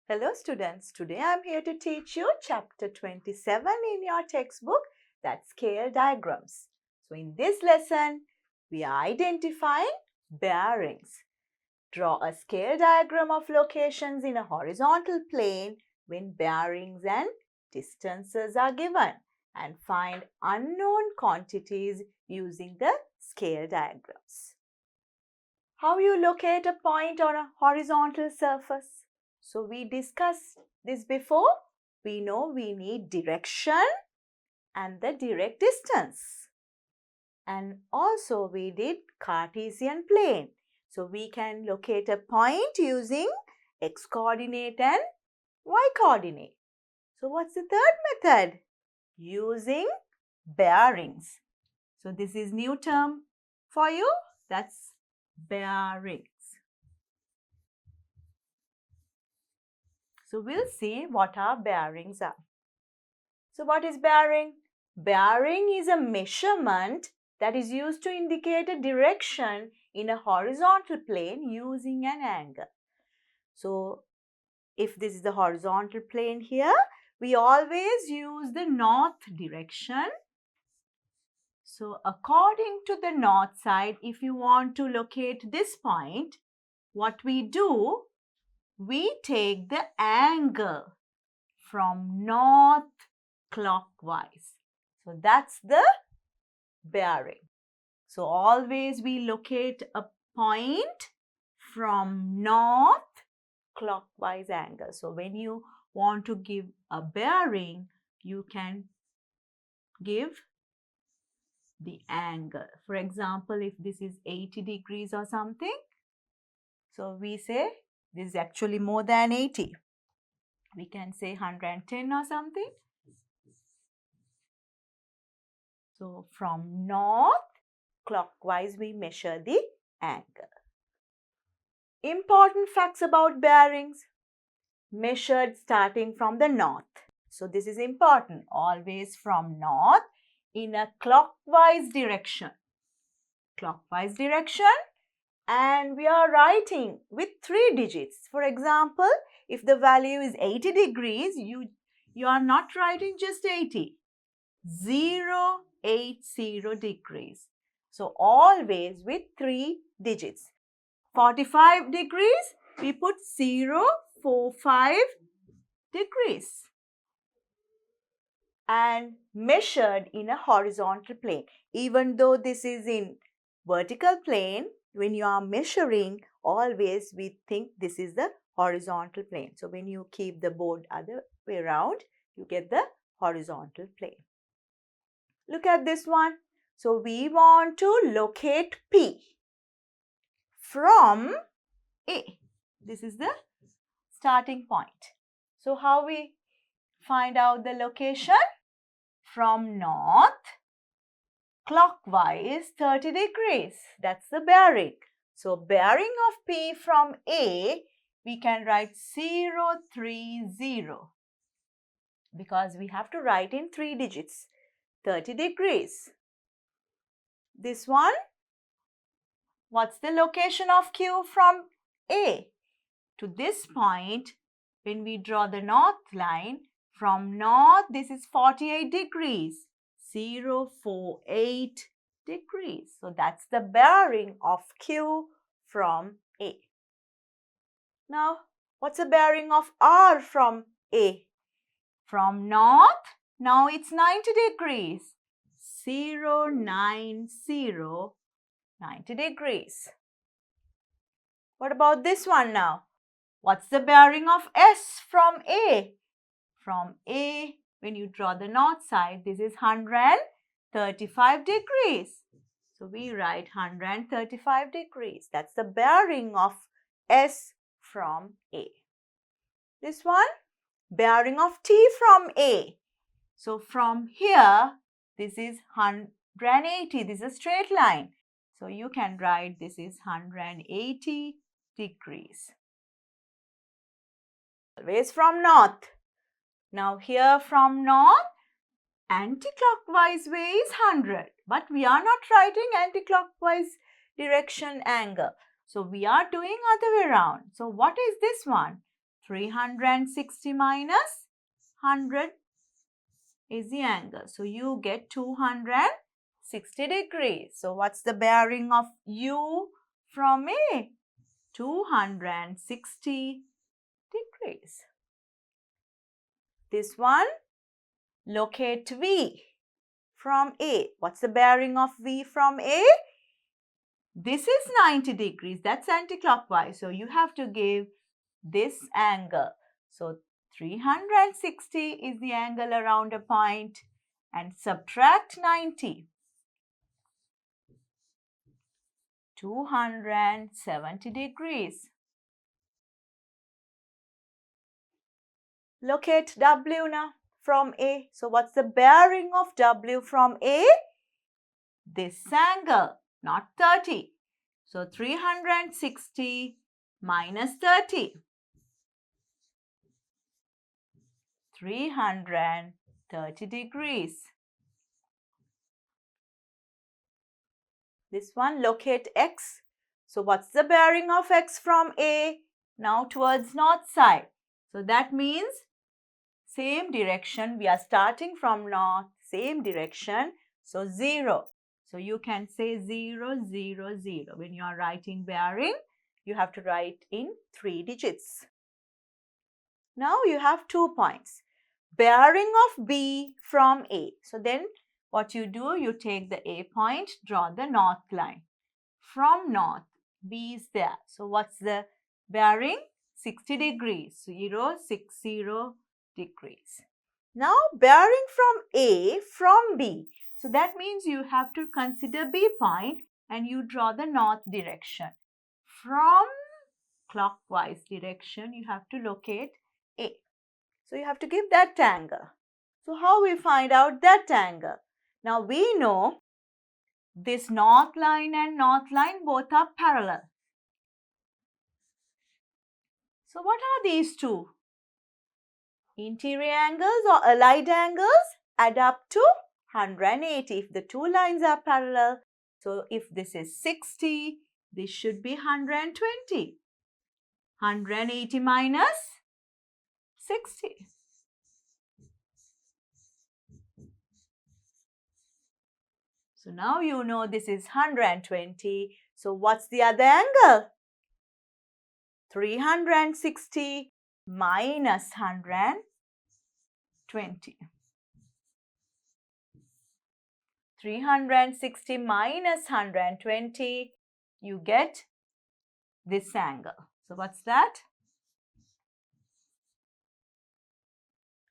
Hello students, today I am here to teach you chapter 27 in your textbook, that's scale diagrams. So in this lesson, we are identifying bearings. Draw a scale diagram of locations in a horizontal plane when bearings and distances are given and find unknown quantities using the scale diagrams. How you locate a point on a horizontal surface? So we discussed this before. We know we need direction and the direct distance. And also we did Cartesian plane. So we can locate a point using x coordinate and y coordinate. So what's the third method? Using bearings. So this is new term for you. That's bearings. So we'll see what our bearings are. So what is bearing? Bearing is a measurement that is used to indicate a direction in a horizontal plane using an angle. So if this is the horizontal plane here, we always use the north direction. So according to the north side, if you want to locate this point, what we do, we take the angle from north clockwise. So that's the bearing. So always we locate a point from north clockwise angle. So when you want to give a bearing, you can give the angle. For example, if this is 80 degrees or something, so we say this is actually more than 80. We can say 110 or something. So from north clockwise we measure the angle. Important facts about bearings. Measured starting from the north. So this is important. Always from north in a clockwise direction. Clockwise direction. And we are writing with 3 digits. For example, if the value is 80 degrees, you are not writing just 80. 080 degrees. So always with 3 digits. 45 degrees, we put 045 degrees. And measured in a horizontal plane. Even though this is in vertical plane, when you are measuring, always we think this is the horizontal plane. So when you keep the board other way around, you get the horizontal plane. Look at this one. So we want to locate P from A. This is the starting point. So how we find out the location? From north clockwise 30 degrees. That's the bearing. So bearing of P from A, we can write 030 because we have to write in 3 digits. 30 degrees. This one, what's the location of Q from A? To this point, when we draw the north line, from north, this is 48 degrees. 048 degrees. So that's the bearing of Q from A. Now, what's the bearing of R from A? From north, now it's 90 degrees. 90 degrees. What about this one now? What's the bearing of S from A? From A, when you draw the north side, this is 135 degrees. So we write 135 degrees. That's the bearing of S from A. This one, bearing of T from A. So from here, this is 180. This is a straight line. So you can write this is 180 degrees. Always from north. Now here from north, anti-clockwise way is 100. But we are not writing anti-clockwise direction angle. So we are doing other way around. So what is this one? 360 minus 100 is the angle. So you get 260 degrees. So what's the bearing of U from A? 260 degrees. This one, locate V from A. What's the bearing of V from A? This is 90 degrees. That's anti-clockwise. So you have to give this angle. So 360 is the angle around a point and subtract 90. 270 degrees. Locate W now from A. So what's the bearing of W from A? This angle, not 30. So 360 minus 30. 330 degrees. This one, locate X. So what's the bearing of X from A? Now towards north side. So that means same direction. We are starting from north, same direction. So 0. So you can say 0, 0, 0. When you are writing bearing, you have to write in 3 digits. Now you have 2 points. Bearing of B from A. So then what you do, you take the A point, draw the north line. From north, B is there. So what's the bearing? 60 degrees. 0, 60 degrees. Now bearing from A from B. So that means you have to consider B point and you draw the north direction. From clockwise direction, you have to locate A. So you have to give that angle. So how we find out that angle? Now we know this north line and north line both are parallel. So what are these two? Interior angles or allied angles add up to 180 if the two lines are parallel. So if this is 60, this should be 120. 180 minus 60. So now you know this is 120. So what's the other angle? 360 minus 120. 360 minus 120, you get this angle. So what's that?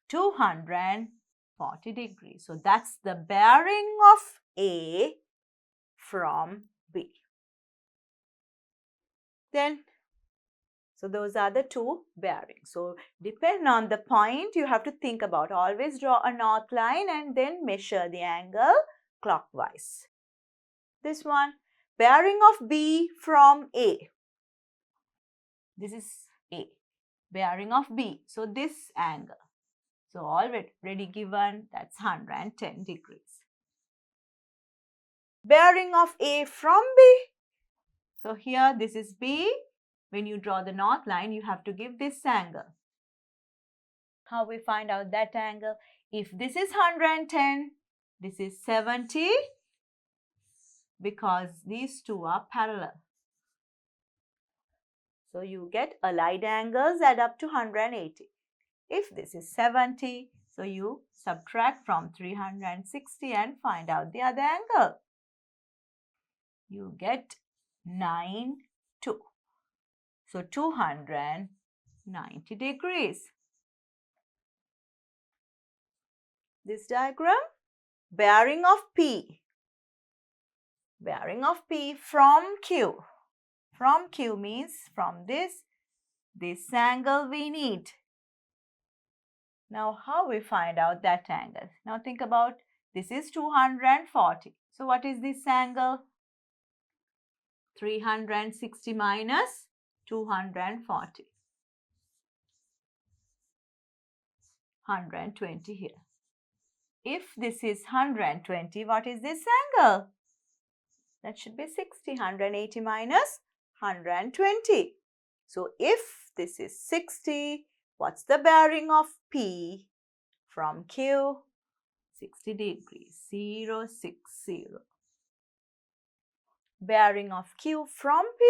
240 degrees. So that's the bearing of A from B. Then, so those are the two bearings. So depending on the point, you have to think about. Always draw a north line and then measure the angle clockwise. This one, bearing of B from A. This is A. Bearing of B. So this angle. So already given, that's 110 degrees. Bearing of A from B. So here this is B. When you draw the north line, you have to give this angle. How we find out that angle? If this is 110, this is 70 because these two are parallel. So you get allied angles add up to 180. If this is 70, so you subtract from 360 and find out the other angle. You get 9, 2. So 290 degrees. This diagram, bearing of P. Bearing of P from Q. From Q means from this angle we need. Now how we find out that angle? Now think about, this is 240. So what is this angle? 360 minus 240. 120 here. If this is 120, what is this angle? That should be 60. 180 minus 120. So if this is 60, what's the bearing of P from Q? 60 degrees, 0, 6, 0. Bearing of Q from P,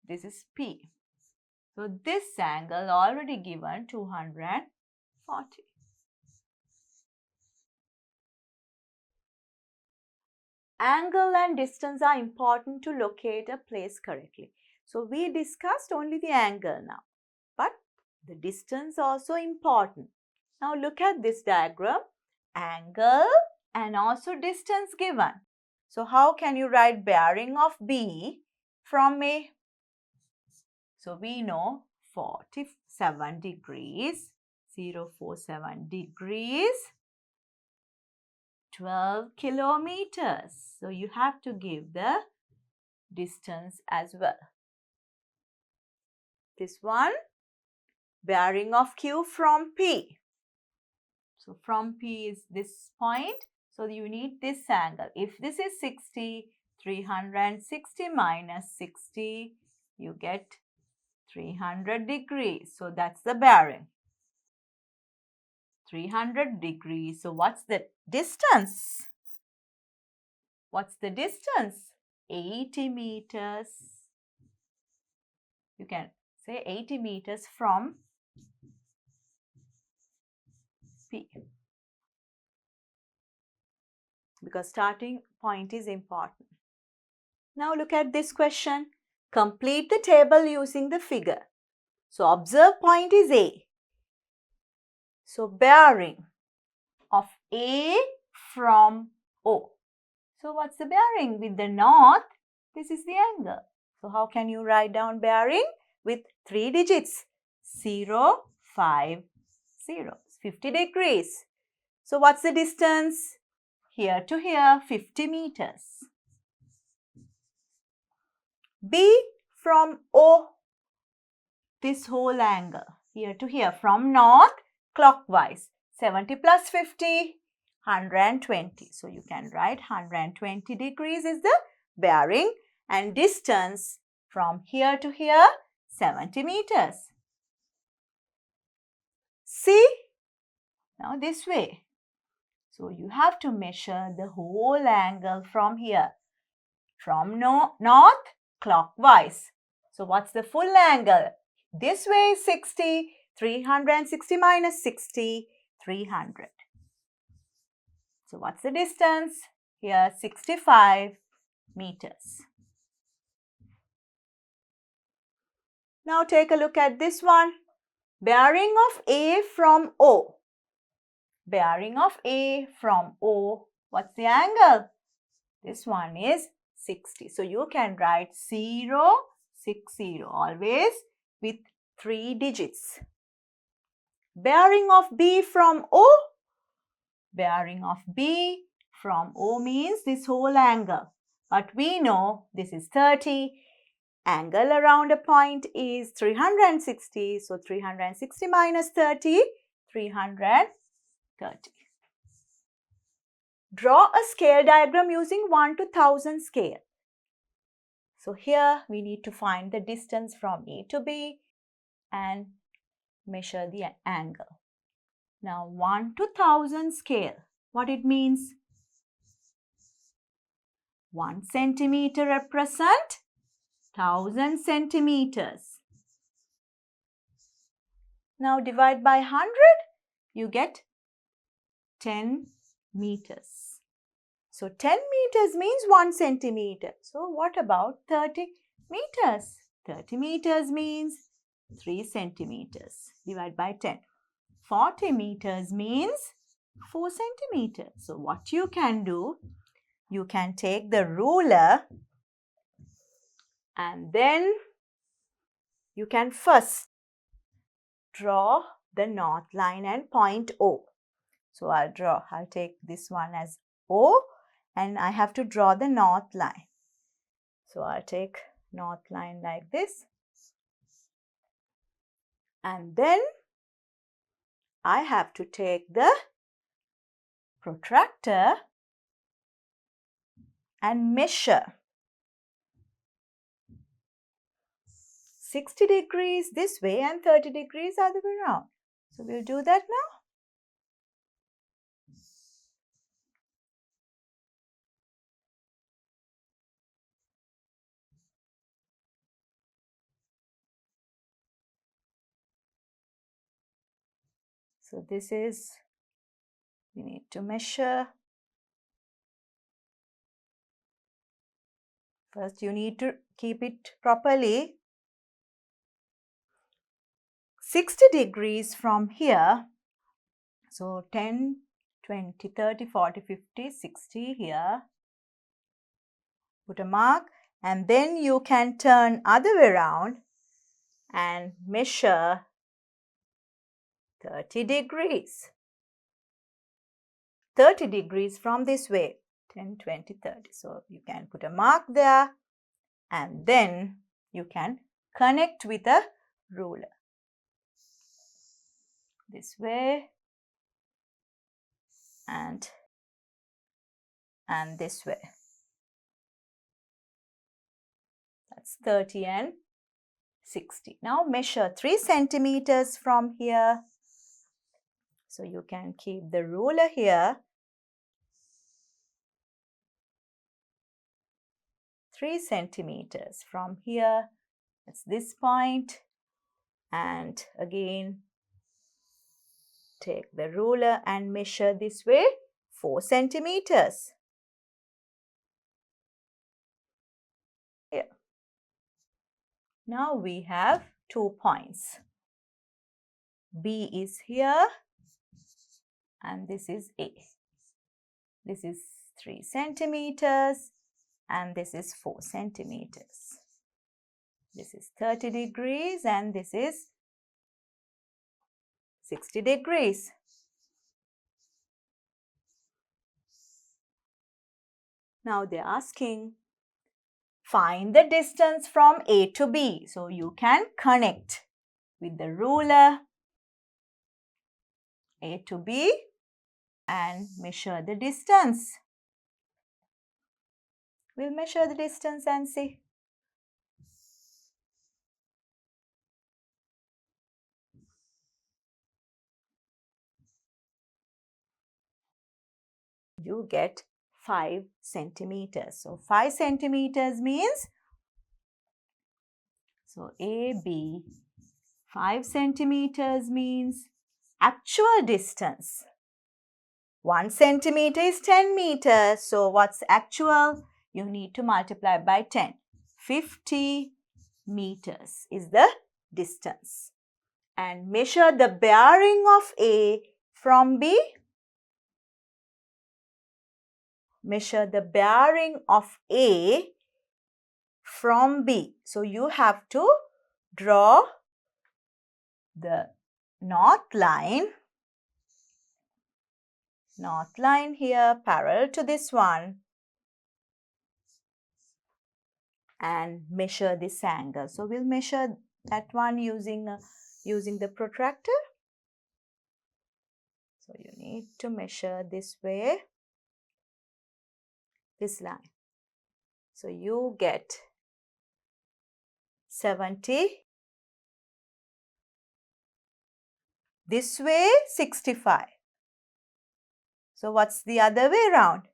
this is P. So this angle already given 240. Angle and distance are important to locate a place correctly. So we discussed only the angle now, but the distance also important. Now look at this diagram, angle and also distance given. So how can you write bearing of B from A? So we know 47 degrees, 047 degrees, 12 kilometers. So you have to give the distance as well. This one, bearing of Q from P. So from P is this point. So you need this angle. If this is 60, 360 minus 60, you get 300 degrees. So that's the bearing. 300 degrees. So what's the distance? What's the distance? 80 meters. You can say 80 meters from P. Because starting point is important. Now look at this question. Complete the table using the figure. So observe point is A. So bearing of A from O. So what's the bearing? With the north, this is the angle. So how can you write down bearing? With 3 digits. 0, 5, 0. 50 degrees. So what's the distance? Here to here, 50 meters. B from O, this whole angle, here to here, from north, clockwise. 70 plus 50, 120. So you can write 120 degrees is the bearing and distance from here to here, 70 meters. See? Now this way. So you have to measure the whole angle from here. From north, clockwise. So what's the full angle? This way is 60, 360 minus 60, 300. So what's the distance? Here 65 meters. Now take a look at this one. Bearing of A from O. Bearing of A from O. What's the angle? This one is 60. So you can write 0, 60 always with 3 digits. Bearing of B from O. Bearing of B from O means this whole angle. But we know this is 30. Angle around a point is 360. So 360 minus 30, 330. Draw a scale diagram using 1 to 1000 scale. So here we need to find the distance from A to B and measure the angle. Now 1 to 1000 scale, what it means? 1 centimeter represent 1000 centimeters. Now divide by 100, you get 10 meters. So 10 meters means 1 centimeter. So what about 30 meters? 30 meters means 3 centimeters. Divide by 10. 40 meters means 4 centimeters. So what you can do, you can take the ruler and then you can first draw the north line and point O. So I'll take this one as O and I have to draw the north line. So I'll take north line like this. And then I have to take the protractor and measure 60 degrees this way and 30 degrees other way around. So we'll do that now. So this is, we need to measure. First you need to keep it properly. 60 degrees from here. So 10, 20, 30, 40, 50, 60 here. Put a mark and then you can turn other way around and measure 30 degrees. 30 degrees from this way. 10, 20, 30. So you can put a mark there and then you can connect with a ruler. This way and this way. That's 30 and 60. Now measure 3 centimeters from here. So you can keep the ruler here. 3 centimeters from here. That's this point. And again, take the ruler and measure this way 4 centimeters. Here. Now we have 2 points. B is here and this is A. This is 3 centimeters and this is 4 centimeters. This is 30 degrees and this is 60 degrees. Now they're asking, find the distance from A to B. So you can connect with the ruler A to B and measure the distance. We'll measure the distance and see. You get 5 centimeters. So 5 centimeters means, so AB 5 centimeters means actual distance. 1 centimeter is 10 meters. So what's actual? You need to multiply by 10. 50 meters is the distance. And measure the bearing of A from B. Measure the bearing of A from B. So you have to draw the north line here parallel to this one and measure this angle. So we'll measure that one using the protractor. So you need to measure this way, this line. So you get 70. This way 65. So what's the other way around?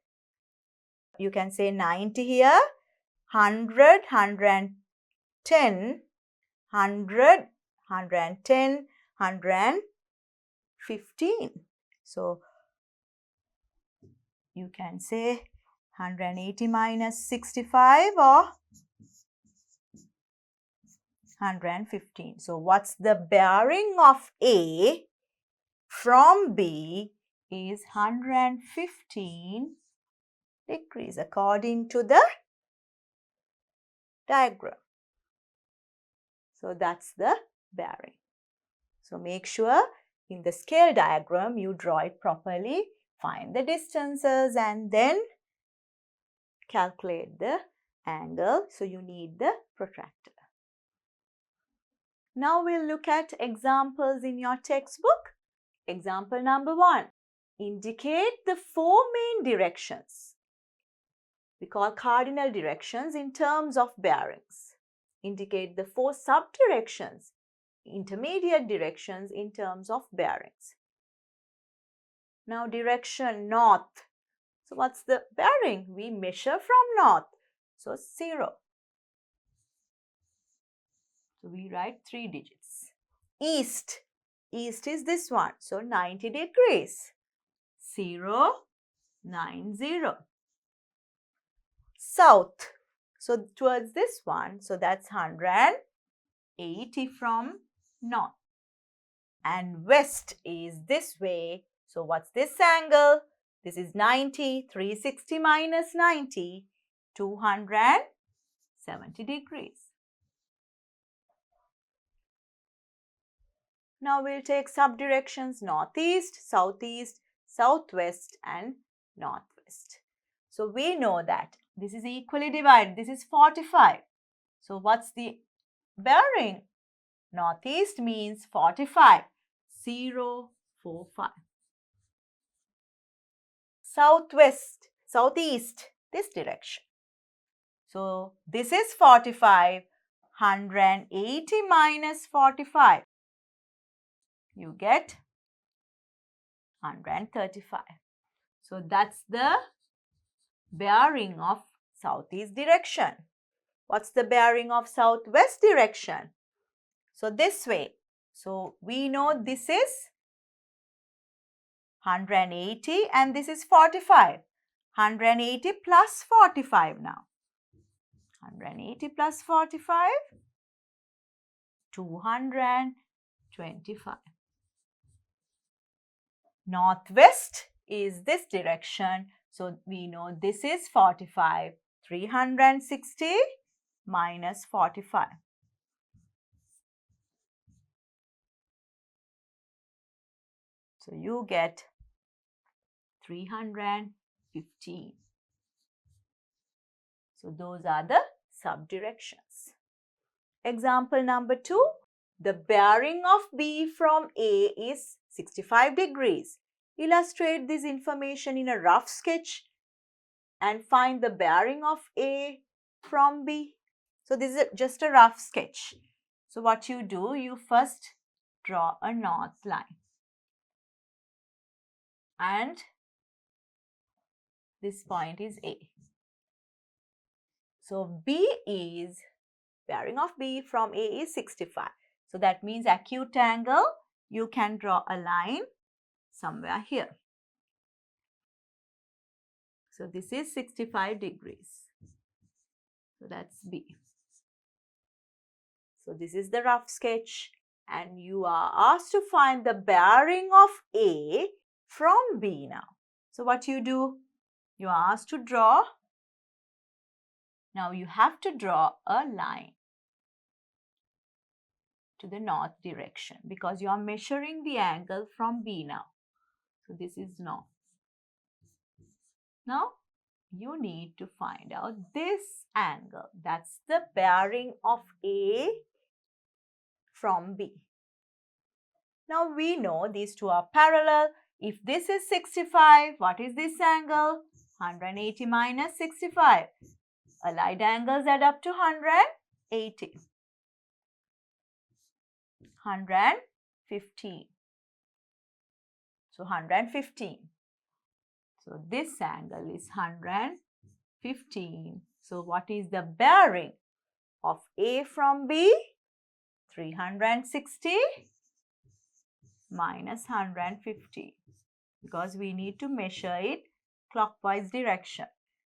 You can say 90 here, 100, 110, 100, 110, 115. So you can say 180 minus 65 or 115. So what's the bearing of A from B is 115 degrees according to the diagram. So that's the bearing. So make sure in the scale diagram you draw it properly, find the distances and then calculate the angle. So you need the protractor. Now we'll look at examples in your textbook. Example number 1. Indicate the 4 main directions. We call cardinal directions in terms of bearings. indicate the 4 subdirections, intermediate directions in terms of bearings. Now direction north. So what's the bearing? We measure from north. So 0. So we write 3 digits. East. East is this one. So 90 degrees. 0, 90. South. So towards this one. So that's 180 from north. And west is this way. So what's this angle? This is 90. 360 minus 90. 270 degrees. Now we'll take subdirections northeast, southeast, southwest and northwest. So we know that this is equally divided. This is 45. So what's the bearing? Northeast means 45. 0, 4, 5. Southwest, southeast, this direction. So this is 45. 180 minus 45. You get 135. So that's the bearing of southeast direction. What's the bearing of southwest direction? So this way. So we know this is 180 and this is 45. 180 plus 45 now. 180 plus 45, 225. Northwest is this direction. So we know this is 45. 360 minus 45. So you get 315. So those are the subdirections. Example number 2. The bearing of B from A is 65 degrees. Illustrate this information in a rough sketch and find the bearing of A from B. So this is just a rough sketch. So what you do, you first draw a north line. And this point is A. So bearing of B from A is 65. So that means acute angle, you can draw a line somewhere here. So this is 65 degrees. So that's B. So this is the rough sketch and you are asked to find the bearing of A from B now. So what you do? You are asked to draw. Now you have to draw a line to the north direction because you are measuring the angle from B now. So this is north. Now you need to find out this angle. That's the bearing of A from B. Now we know these two are parallel. If this is 65, what is this angle? 180 minus 65. Allied angles add up to 180. 115. So 115. So this angle is 115. So what is the bearing of A from B? 360 minus 150 because we need to measure it clockwise direction.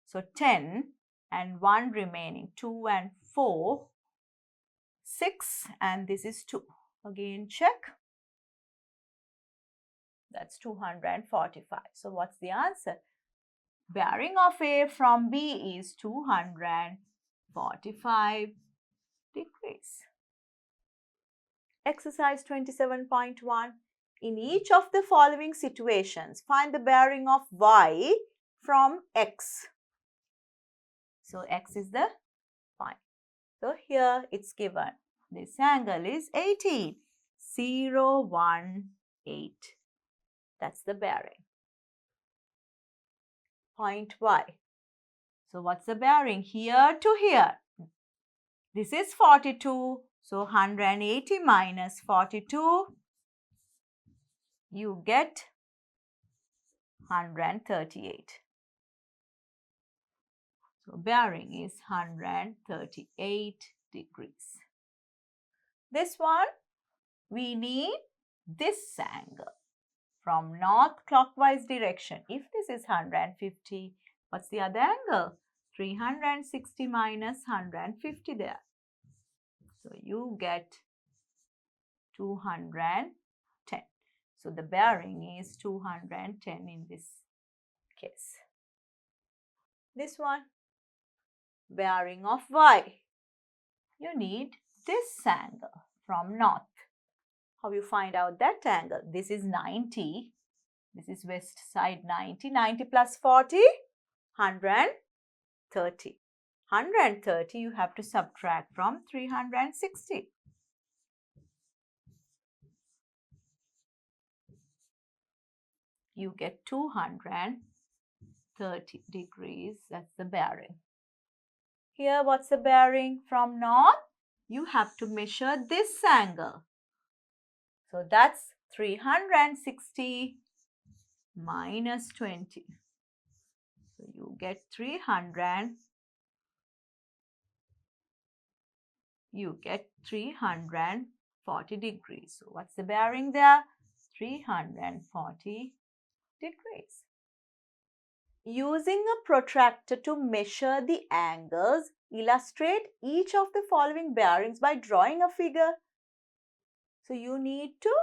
So 10 and 1 remaining, 2 and 4, 6 and this is 2. Again check. That's 245. So what's the answer? Bearing of A from B is 245 degrees. Exercise 27.1. In each of the following situations, find the bearing of Y from X. So X is the point. So here it's given. This angle is 18. 0, 1, 8. That's the bearing. Point Y. So what's the bearing? Here to here. This is 42. So 180 minus 42, you get 138. So bearing is 138 degrees. This one, we need this angle from north clockwise direction. If this is 150, what's the other angle? 360 minus 150 there. So you get 210. So the bearing is 210 in this case. This one, bearing of Y. You need this angle from north. How you find out that angle? This is 90. This is west side 90. 90 plus 40, 130. 130 you have to subtract from 360. You get 230 degrees. That's the bearing. Here, what's the bearing from north? You have to measure this angle. So that's 360 minus 20. So you get 300. You get 340 degrees. So what's the bearing there? 340 degrees. Using a protractor to measure the angles, illustrate each of the following bearings by drawing a figure. So you need to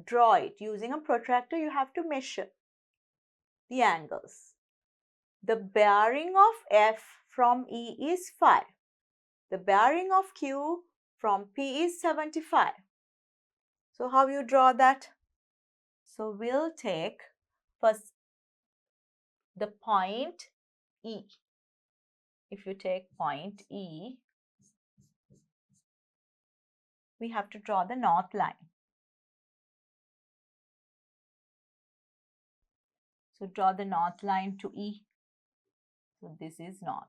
draw it. Using a protractor, you have to measure the angles. The bearing of F from E is 5. The bearing of Q from P is 75. So how you draw that? So we'll take first the point E. If you take point E, we have to draw the north line. So draw the north line to E. So this is north.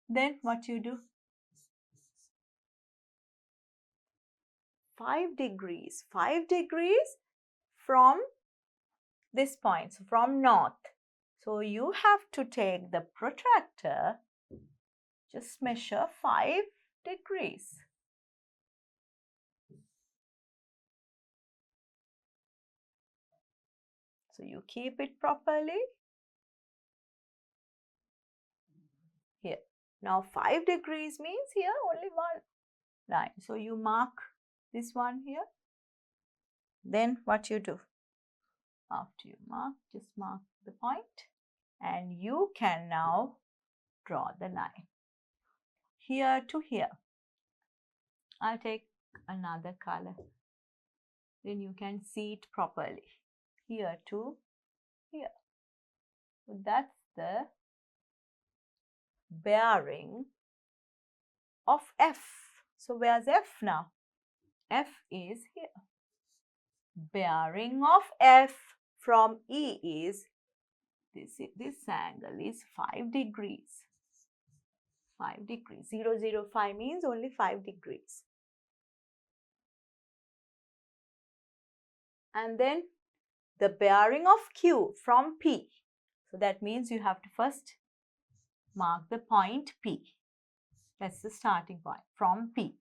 Then what you do? 5 degrees. 5 degrees from this point, so from north. So you have to take the protractor, just measure 5 degrees. So you keep it properly here. Now 5 degrees means here only one line. So you mark this one here. Then what you do? After you mark, just mark the point and you can now draw the line here to here. I'll take another color. Then you can see it properly. Here to here. So that's the bearing of F. So where's F now? F is here. Bearing of F from E is this angle is 5 degrees. 5 degrees. 005 means only 5 degrees. And then the bearing of Q from P. So that means you have to first mark the point P. That's the starting point from P.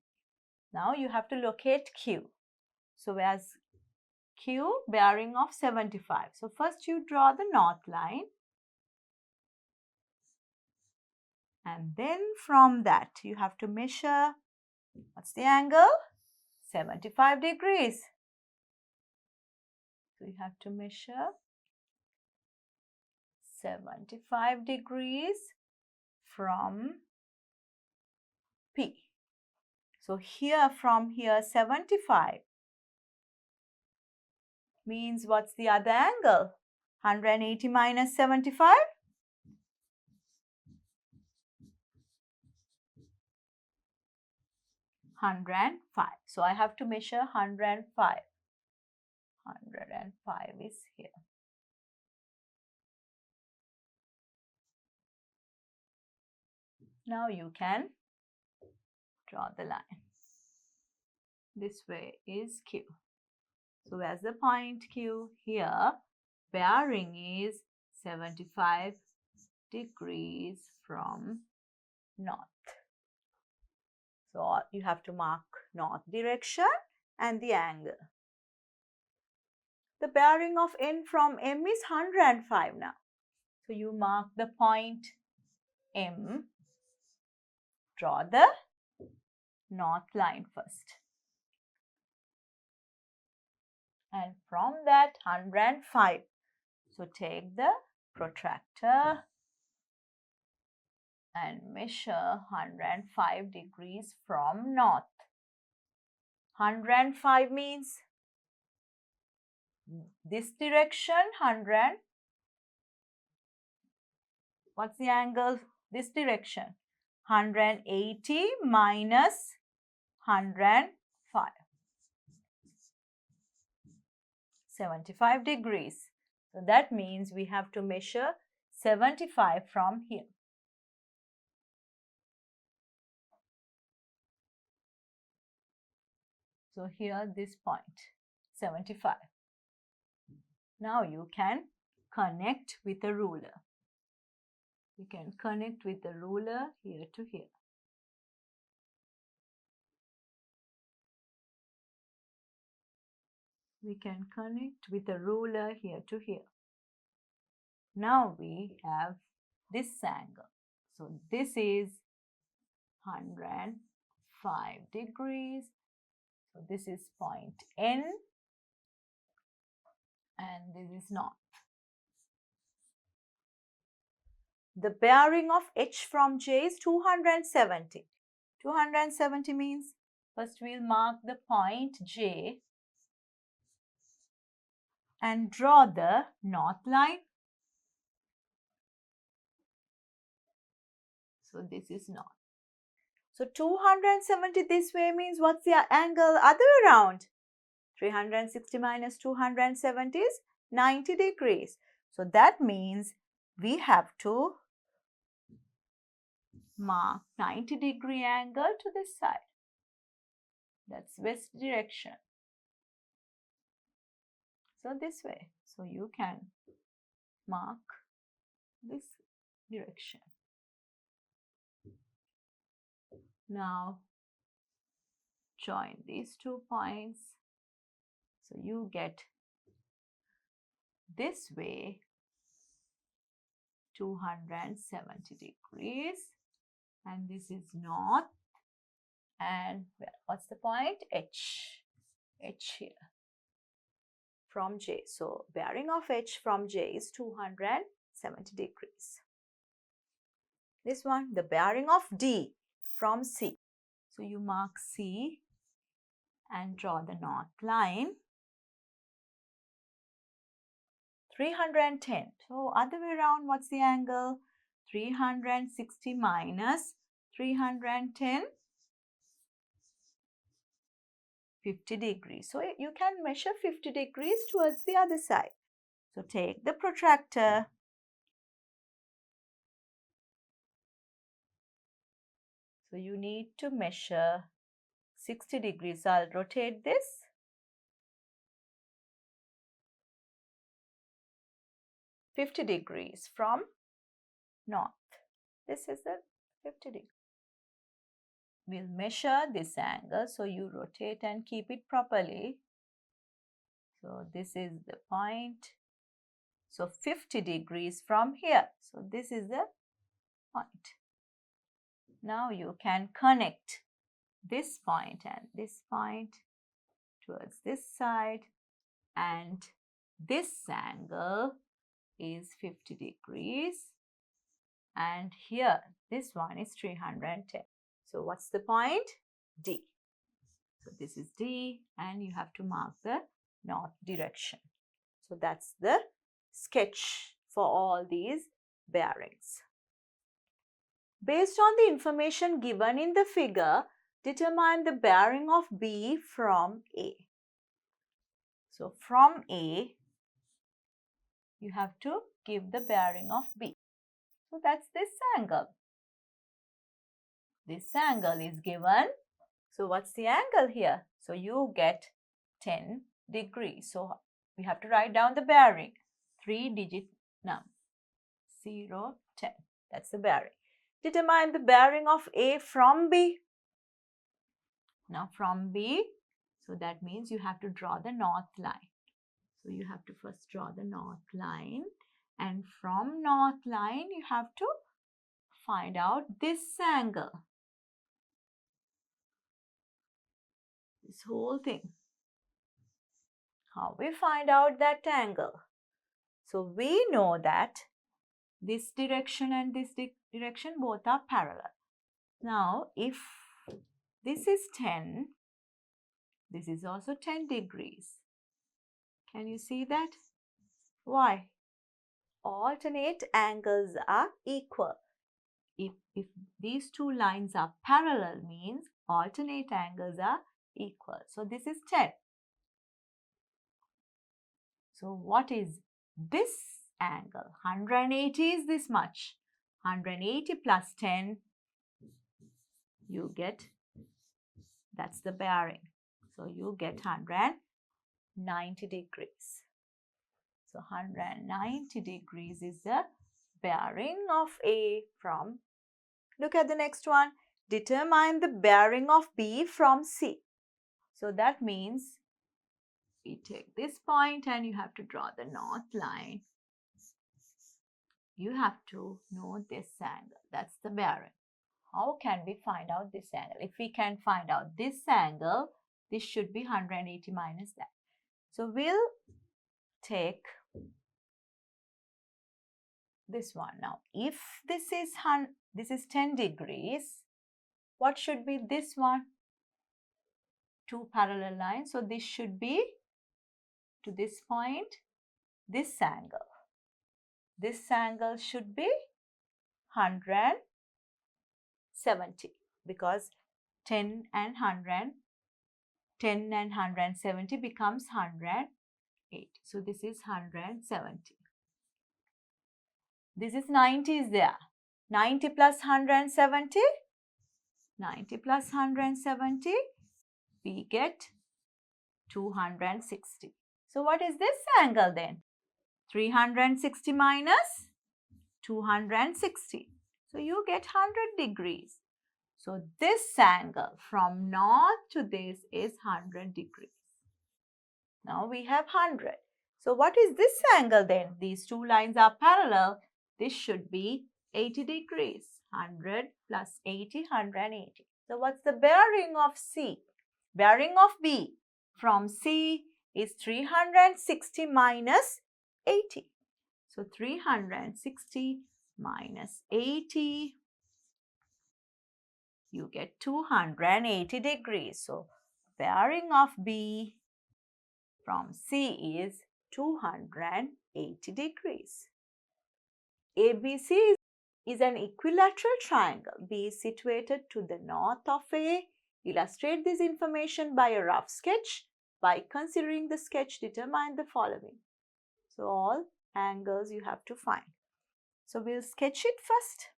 Now you have to locate Q. So whereas Q, bearing of 75. So first you draw the north line. And then from that you have to measure, what's the angle? 75 degrees. So you have to measure 75 degrees from P. So here from here 75 means what's the other angle? 180 minus 75? 105. So I have to measure 105. 105 is here. Now you can draw the line. This way is Q. So where's the point Q? Here, bearing is 75 degrees from north. So you have to mark north direction and the angle. The bearing of N from M is 105 now. So you mark the point M, draw the north line first. And from that 105, so take the protractor and measure 105 degrees from north. 105 means this direction 100. What's the angle this direction? 180 minus 105. 75 degrees. So that means we have to measure 75 from here. So here this point, 75. Now you can connect with a ruler. You can connect with the ruler here to here. We can connect with the ruler here to here. Now we have this angle. So this is 105 degrees. So this is point N and this is north. The bearing of H from J is 270. 270 means first we'll mark the point J and draw the north line. So this is north. So 270 this way means what's the angle other way around? 360 minus 270 is 90 degrees. So that means we have to mark 90 degree angle to this side. That's west direction. So this way. So you can mark this direction. Now join these 2 points. So you get this way 270 degrees and this is north and what's the point? H here from J. So bearing of H from J is 270 degrees. This one, the bearing of D from C. So you mark C and draw the north line. 310. So other way around, what's the angle? 360 minus 310, 50 degrees. So you can measure 50 degrees towards the other side. So take the protractor. So you need to measure 60 degrees. I'll rotate this. 50 degrees from north. This is the 50 degrees. We'll measure this angle. So you rotate and keep it properly. So this is the point. So 50 degrees from here. So this is the point. Now you can connect this point and this point towards this side, and this angle is 50 degrees and here this one is 310. So what's the point? D. So this is D and you have to mark the north direction. So that's the sketch for all these bearings. Based on the information given in the figure, determine the bearing of B from A. So from A, you have to give the bearing of B. So that's this angle. This angle is given. So what's the angle here? So you get 10 degrees. So we have to write down the bearing. 3-digit number. 0, 10. That's the bearing. Determine the bearing of A from B. Now from B, so that means you have to draw the north line. So you have to first draw the north line, and from north line you have to find out this angle. This whole thing. How we find out that angle? So we know that this direction and this direction both are parallel. Now if this is 10, this is also 10 degrees. Can you see that? Why? Alternate angles are equal. If these two lines are parallel, means alternate angles are equal. So this is 10. So what is this angle? 180 is this much. 180 plus 10, you get, that's the bearing. So you get 190 degrees. So 190 degrees is the bearing of A from. Look at the next one. Determine the bearing of B from C. So that means we take this point and you have to draw the north line. You have to know this angle. That's the bearing. How can we find out this angle? If we can find out this angle, this should be 180 minus that. So we'll take this one. Now, if this is 10 degrees, what should be this one? Two parallel lines. So this should be to this point, this angle. This angle should be 170 because 10 and 170 becomes 180. So this is 170. This is 90 is there. 90 plus 170. 90 plus 170. We get 260. So what is this angle then? 360 minus 260. So you get 100 degrees. So this angle from north to this is 100 degrees. Now we have 100. So what is this angle then? These two lines are parallel. This should be 80 degrees. 100 plus 80, 180. So what's the bearing of C? Bearing of B from C is 360 minus 80. So 360 minus 80, you get 280 degrees. So bearing of B from C is 280 degrees. ABC is an equilateral triangle. B is situated to the north of A. Illustrate this information by a rough sketch. By considering the sketch, determine the following. So all angles you have to find. So we'll sketch it first.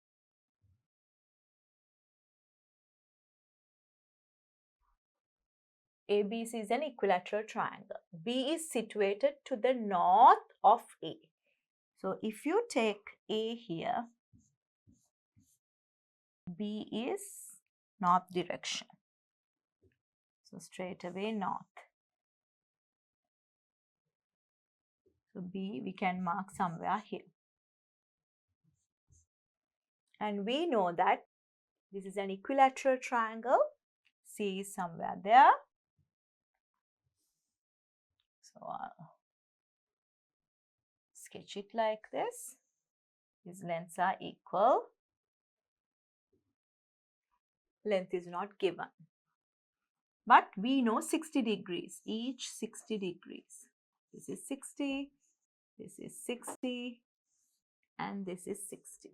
ABC is an equilateral triangle. B is situated to the north of A. So if you take A here, B is north direction. So straight away north. So B we can mark somewhere here. And we know that this is an equilateral triangle. C is somewhere there. So I'll sketch it like this. These lengths are equal. Length is not given. But we know 60 degrees, each 60 degrees. This is 60, this is 60, and this is 60.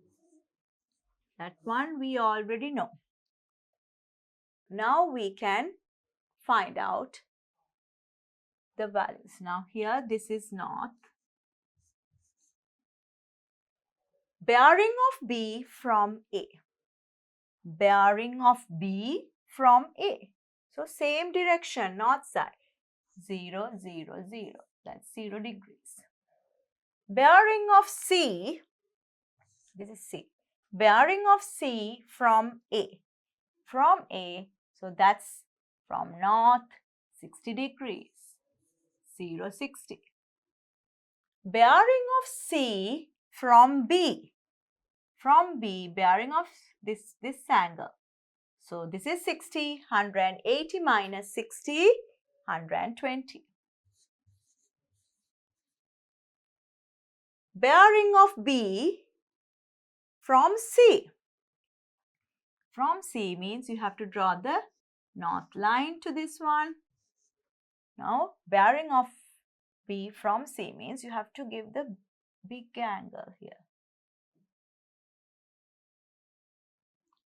That one we already know. Now we can find out the values. Now here this is north. Bearing of B from A. bearing of B from A. So same direction, north side. 0, 0, 0. That's 0 degrees. Bearing of C, this is C. Bearing of C from A. From A, so that's from north, 60 degrees. 0, 60. Bearing of C from B. From B, bearing of this angle. So this is 60, 180 minus 60, 120. Bearing of B from C. From C means you have to draw the north line to this one. Now, bearing of B from C means you have to give the big angle here.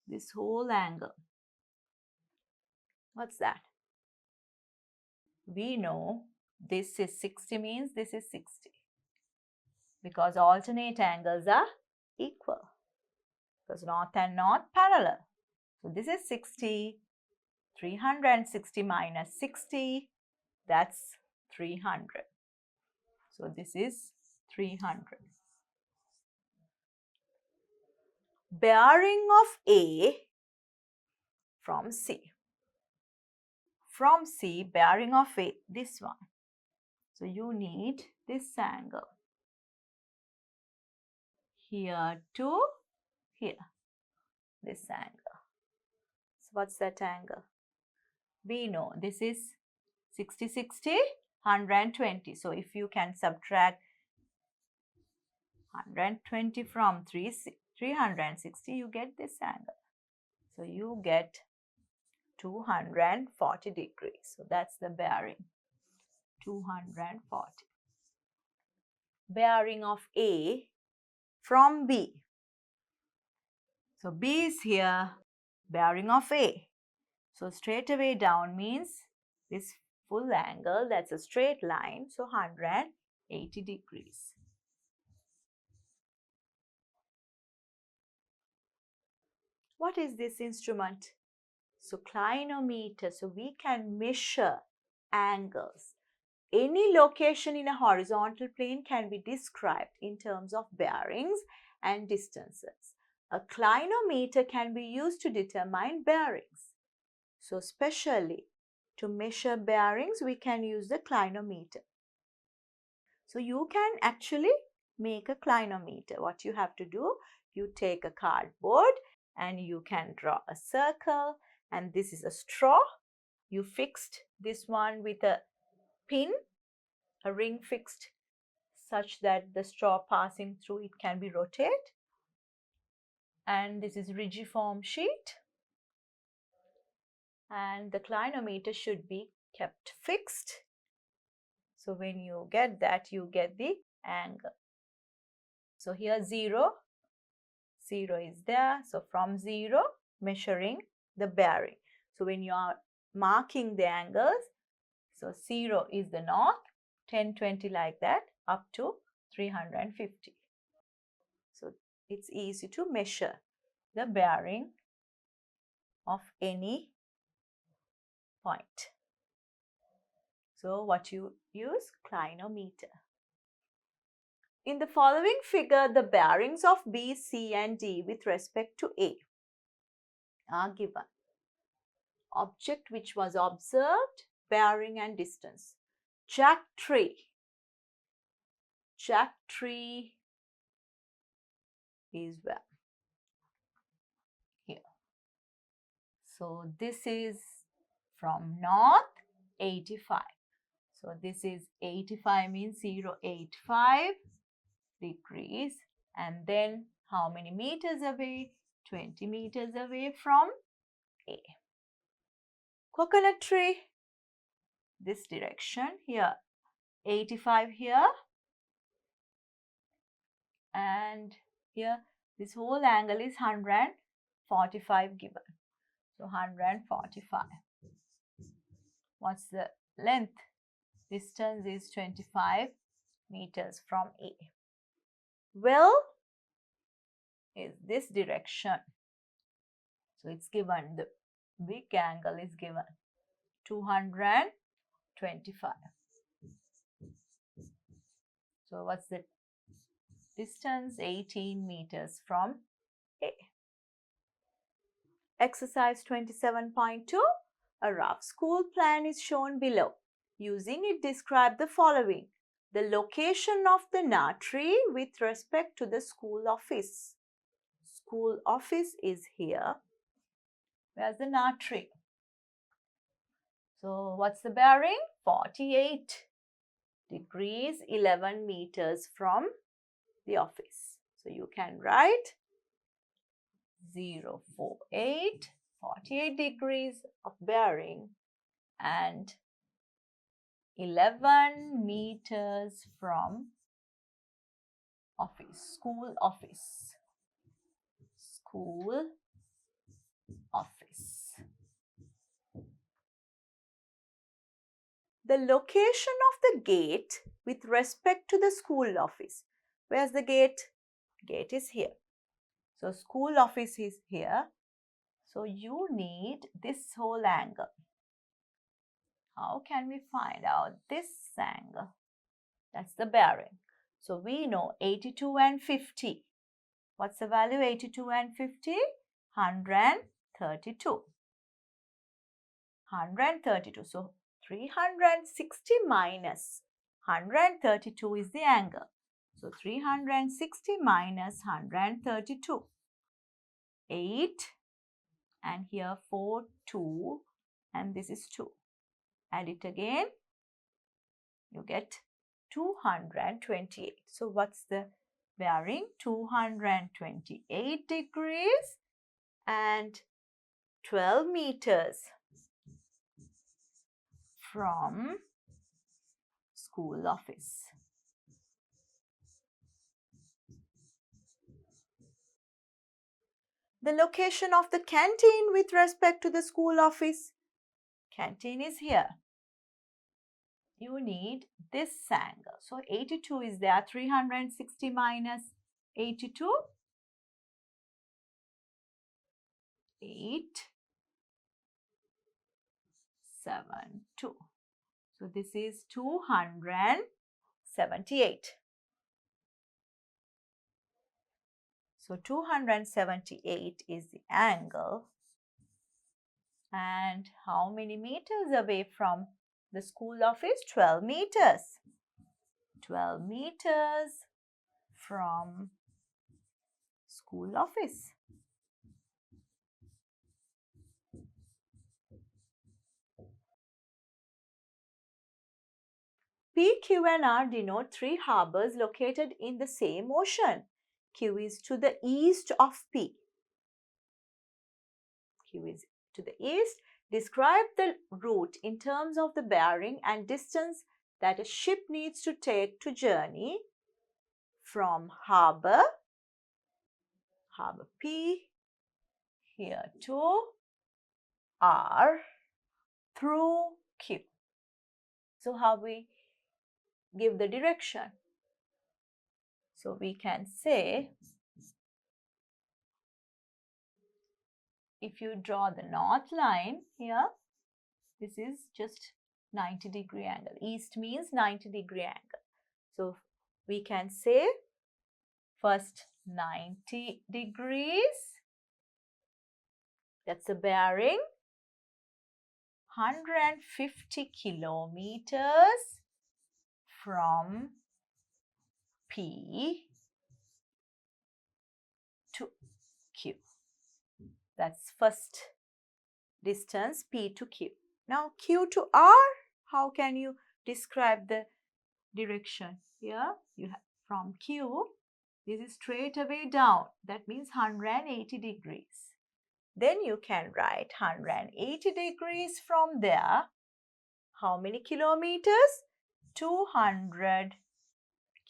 This whole angle. What's that? We know this is 60 means this is 60. Because alternate angles are equal. Because north and north parallel. So this is 60. 360 minus 60. That's 300. So this is 300. Bearing of A from C. From C, bearing of A, this one. So you need this angle. Here to here. This angle. So what's that angle? We know this is 60, 60, 120. So if you can subtract 120 from 360, you get this angle. So you get 240 degrees. So that's the bearing. 240. Bearing of A from B. So B is here, bearing of A. So straight away down means this full angle, that's a straight line. So 180 degrees. What is this instrument? So clinometer. So we can measure angles. Any location in a horizontal plane can be described in terms of bearings and distances. A clinometer can be used to determine bearings. So specially to measure bearings, we can use the clinometer. So you can actually make a clinometer. What you have to do, you take a cardboard and you can draw a circle, and this is a straw. You fixed this one with a pin, a ring fixed such that the straw passing through it can be rotated. And this is rigiform sheet. And the clinometer should be kept fixed. So when you get that, you get the angle. So here 0, 0 is there. So from 0, measuring the bearing. So when you are marking the angles, so 0 is the north, 10, 20 like that, up to 350. So it's easy to measure the bearing of any point. So what you use? Clinometer. In the following figure, the bearings of B, C and D with respect to A are given. Object which was observed, bearing and distance. Jack tree. Jack tree is where? Here. So this is from north, 85. So this is 85 means 0, 85 degrees. And then how many meters away? 20 meters away from A. Coconut tree, this direction here, 85 here, and here this whole angle is 145 given. So 145. What's the length? Distance is 25 meters from A. Well is this direction. So it's given, the big angle is given 225. So what's the distance? 18 meters from A. Exercise 27.2. A rough school plan is shown below. Using it, describe the following. The location of the nursery with respect to the school office. School office is here. Where's the nursery? So what's the bearing? 48 degrees, 11 meters from the office. So you can write 048, 48 degrees of bearing and 11 meters from office, school office, school office. The location of the gate with respect to the school office. Where's the gate? Gate is here. So school office is here. So you need this whole angle. How can we find out this angle? That's the bearing. So we know 82 and 50. What's the value? 82 and 50? 132. 132. So 360 minus 132 is the angle. So 360 minus 132. 8 and here 4, 2 and this is 2. Add it again. You get 228. So what's the bearing? 228 degrees and 12 meters from school office. The location of the canteen with respect to the school office. Canteen is here. You need this angle. So 82 is there. 360 minus 82. 8, 7, 2. So this is 278. So 278 is the angle. And how many meters away from the school office? 12 meters. 12 meters from school office. P, Q and R denote three harbors located in the same ocean. Q is to the east of P. Q is to the east. Describe the route in terms of the bearing and distance that a ship needs to take to journey from harbor P here to R through Q. So how we give the direction? So we can say, if you draw the north line here, this is just 90-degree angle. East means 90-degree angle. So we can say first 90 degrees. That's the bearing. 150 kilometers from P to Q. That's first distance P to Q. Now Q to R, how can you describe the direction? Here you have from Q, this is straight away down. That means 180 degrees. Then you can write 180 degrees from there. How many kilometers? 200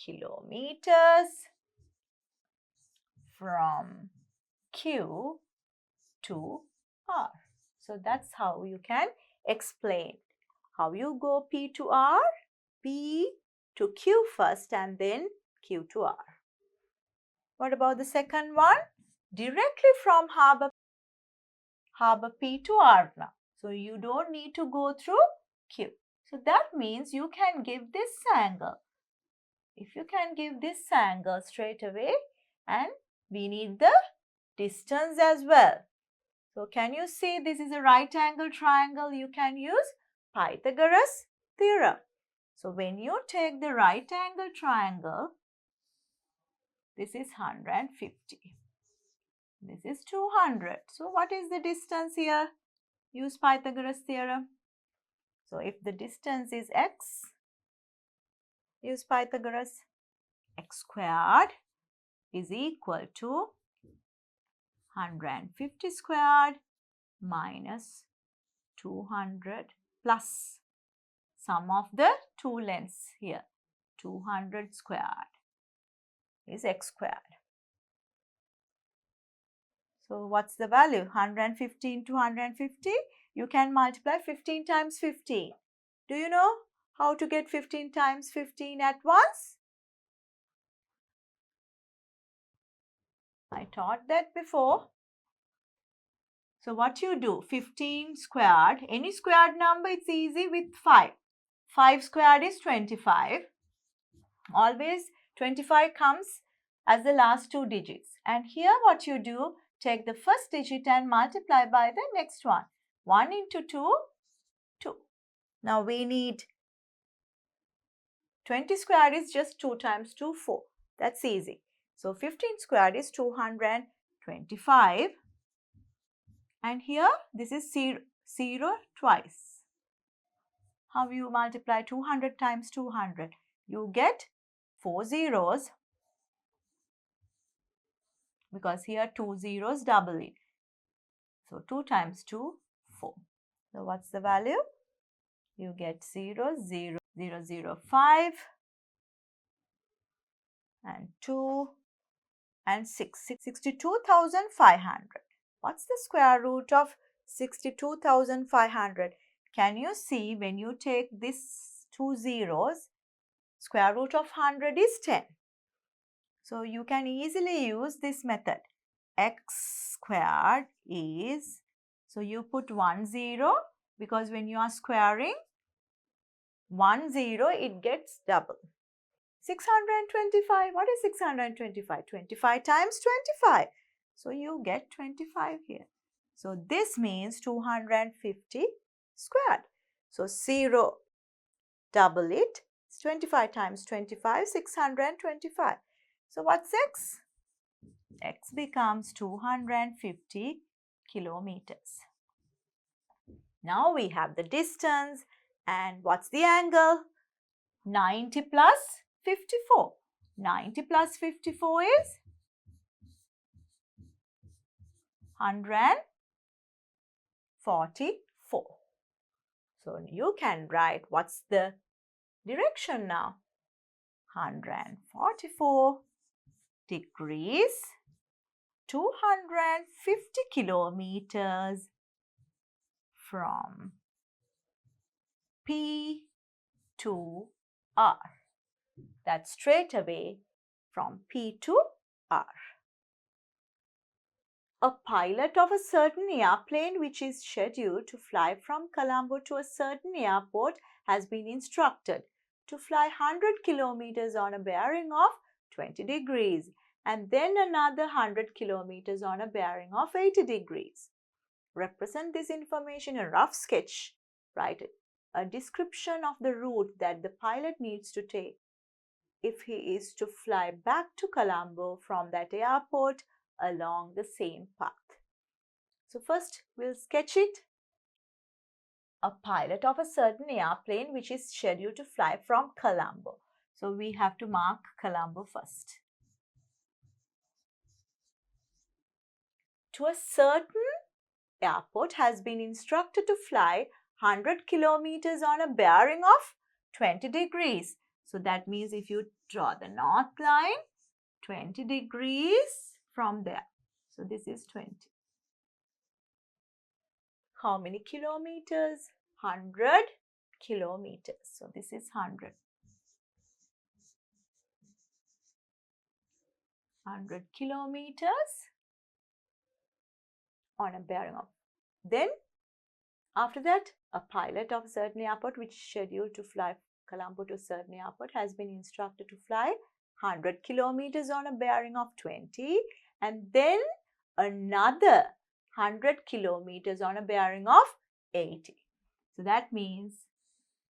kilometers from Q to R. So that's how you can explain how you go P to R, P to Q first and then Q to R. What about the second one? Directly from harbor harbor P to R now. So you don't need to go through Q. So that means you can give this angle. If you can give this angle straight away, and we need the distance as well. So can you see this is a right angle triangle? You can use Pythagoras theorem. So when you take the right angle triangle, this is 150. This is 200. So what is the distance here? Use Pythagoras theorem. So if the distance is x, use Pythagoras. X squared is equal to 150 squared minus 200 plus sum of the two lengths here. 200 squared is x squared. So what's the value? 150 into 150. You can multiply 15 times 15. Do you know how to get 15 times 15 at once? I taught that before. So what you do? 15 squared. Any squared number, it's easy with 5. 5 squared is 25. Always 25 comes as the last two digits. And here what you do? Take the first digit and multiply by the next one. 1 into 2, 2. Now we need 20 squared is just 2 times 2, 4. That's easy. So 15 squared is 225. And here this is 0 twice. How you multiply 200 times 200? You get 4 zeros, because here 2 zeros double it. So 2 times 2, 4. So what's the value? You get 0, 0, 0, 0, 5 and 2 and 6. 62,500. What's the square root of 62,500? Can you see when you take this two zeros, square root of 100 is 10. So you can easily use this method. X squared is, so you put 1 0, because when you are squaring 1 0, it gets double. 625, what is 625? 25 times 25. So you get 25 here. So this means 250 squared. So 0, double it. It's 25 times 25, 625. So what's x? X becomes 250 kilometers. Now we have the distance, and what's the angle? 90 plus 54. 90 plus 54 is 144. So you can write what's the direction now? 144 degrees, 250 kilometers from P to R. That's straight away from P to R. A pilot of a certain airplane which is scheduled to fly from Colombo to a certain airport has been instructed to fly 100 kilometers on a bearing of 20 degrees and then another 100 kilometers on a bearing of 80 degrees. Represent this information in a rough sketch. Write a description of the route that the pilot needs to take if he is to fly back to Colombo from that airport along the same path. So first we'll sketch it. A pilot of a certain airplane which is scheduled to fly from Colombo. So we have to mark Colombo first. To a certain airport has been instructed to fly 100 kilometers on a bearing of 20 degrees. So that means if you draw the north line, 20 degrees from there. So this is 20. How many kilometers? 100 kilometers. So this is 100. 100 kilometers on a bearing of Then after that, a pilot of a certain airport which is scheduled to fly Colombo to a certain airport has been instructed to fly 100 kilometers on a bearing of 20 and then another 100 kilometers on a bearing of 80. So that means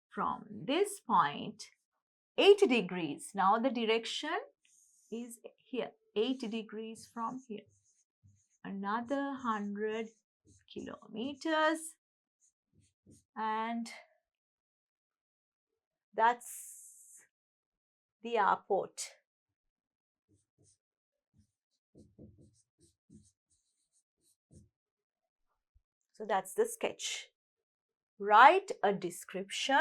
from this point 80 degrees. Now the direction is here, 80 degrees from here. Another 100 kilometers and that's the airport. So that's the sketch. Write a description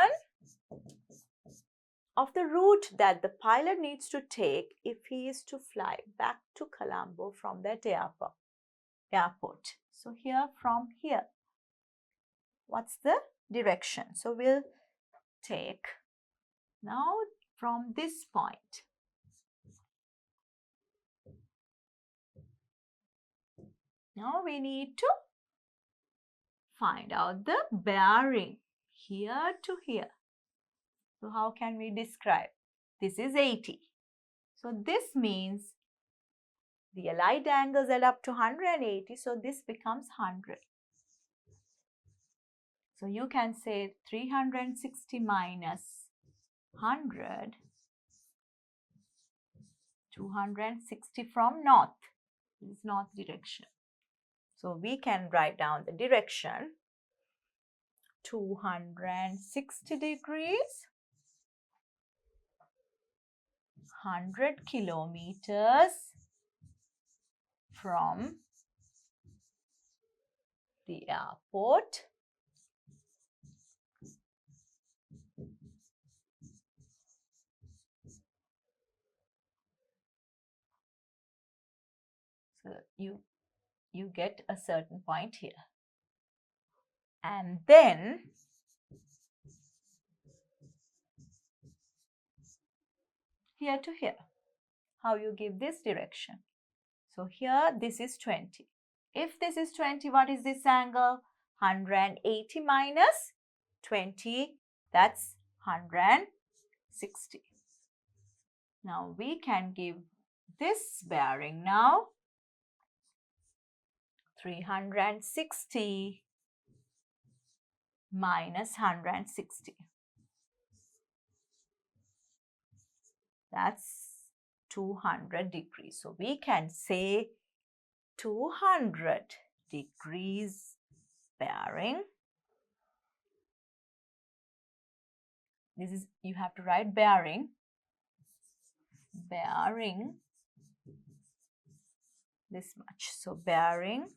of the route that the pilot needs to take if he is to fly back to Colombo from that airport. So here from here, what's the direction? So we'll take now from this point. Now we need to find out the bearing here to here. So how can we describe? This is 80. So this means the allied angles add up to 180. So this becomes 100. So you can say 360 minus 100, 260 from north. This is north direction. So we can write down the direction 260 degrees, 100 kilometers from the airport so you get a certain point here. And then here to here, how you give this direction. So here this is 20. If this is 20, what is this angle? 180 minus 20, that's 160. Now we can give this bearing now 360 minus 160. That's 200 degrees. So we can say 200 degrees bearing. This is, you have to write bearing. Bearing this much. So bearing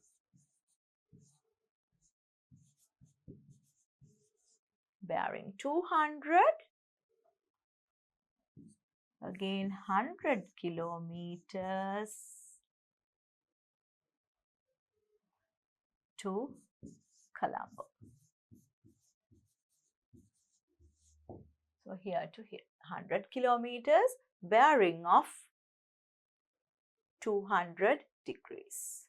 bearing 200, again 100 kilometers to Colombo. So here to here, 100 kilometers, bearing of 200 degrees.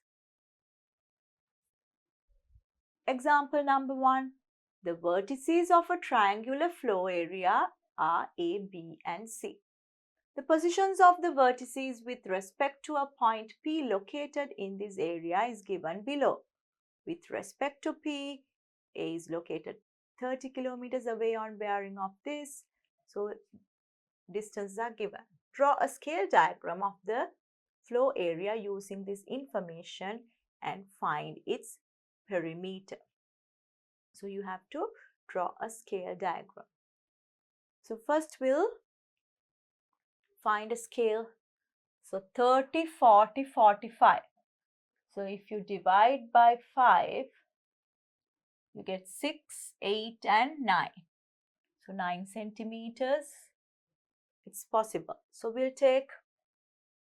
Example number 1. The vertices of a triangular flow area are A, B and C. The positions of the vertices with respect to a point P located in this area is given below. With respect to P, A is located 30 kilometers away on bearing of this. So distances are given. Draw a scale diagram of the flow area using this information and find its perimeter. So you have to draw a scale diagram. So first we'll find a scale. So 30, 40, 45. So if you divide by 5, you get 6, 8 and 9. So 9 centimeters, it's possible. So we'll take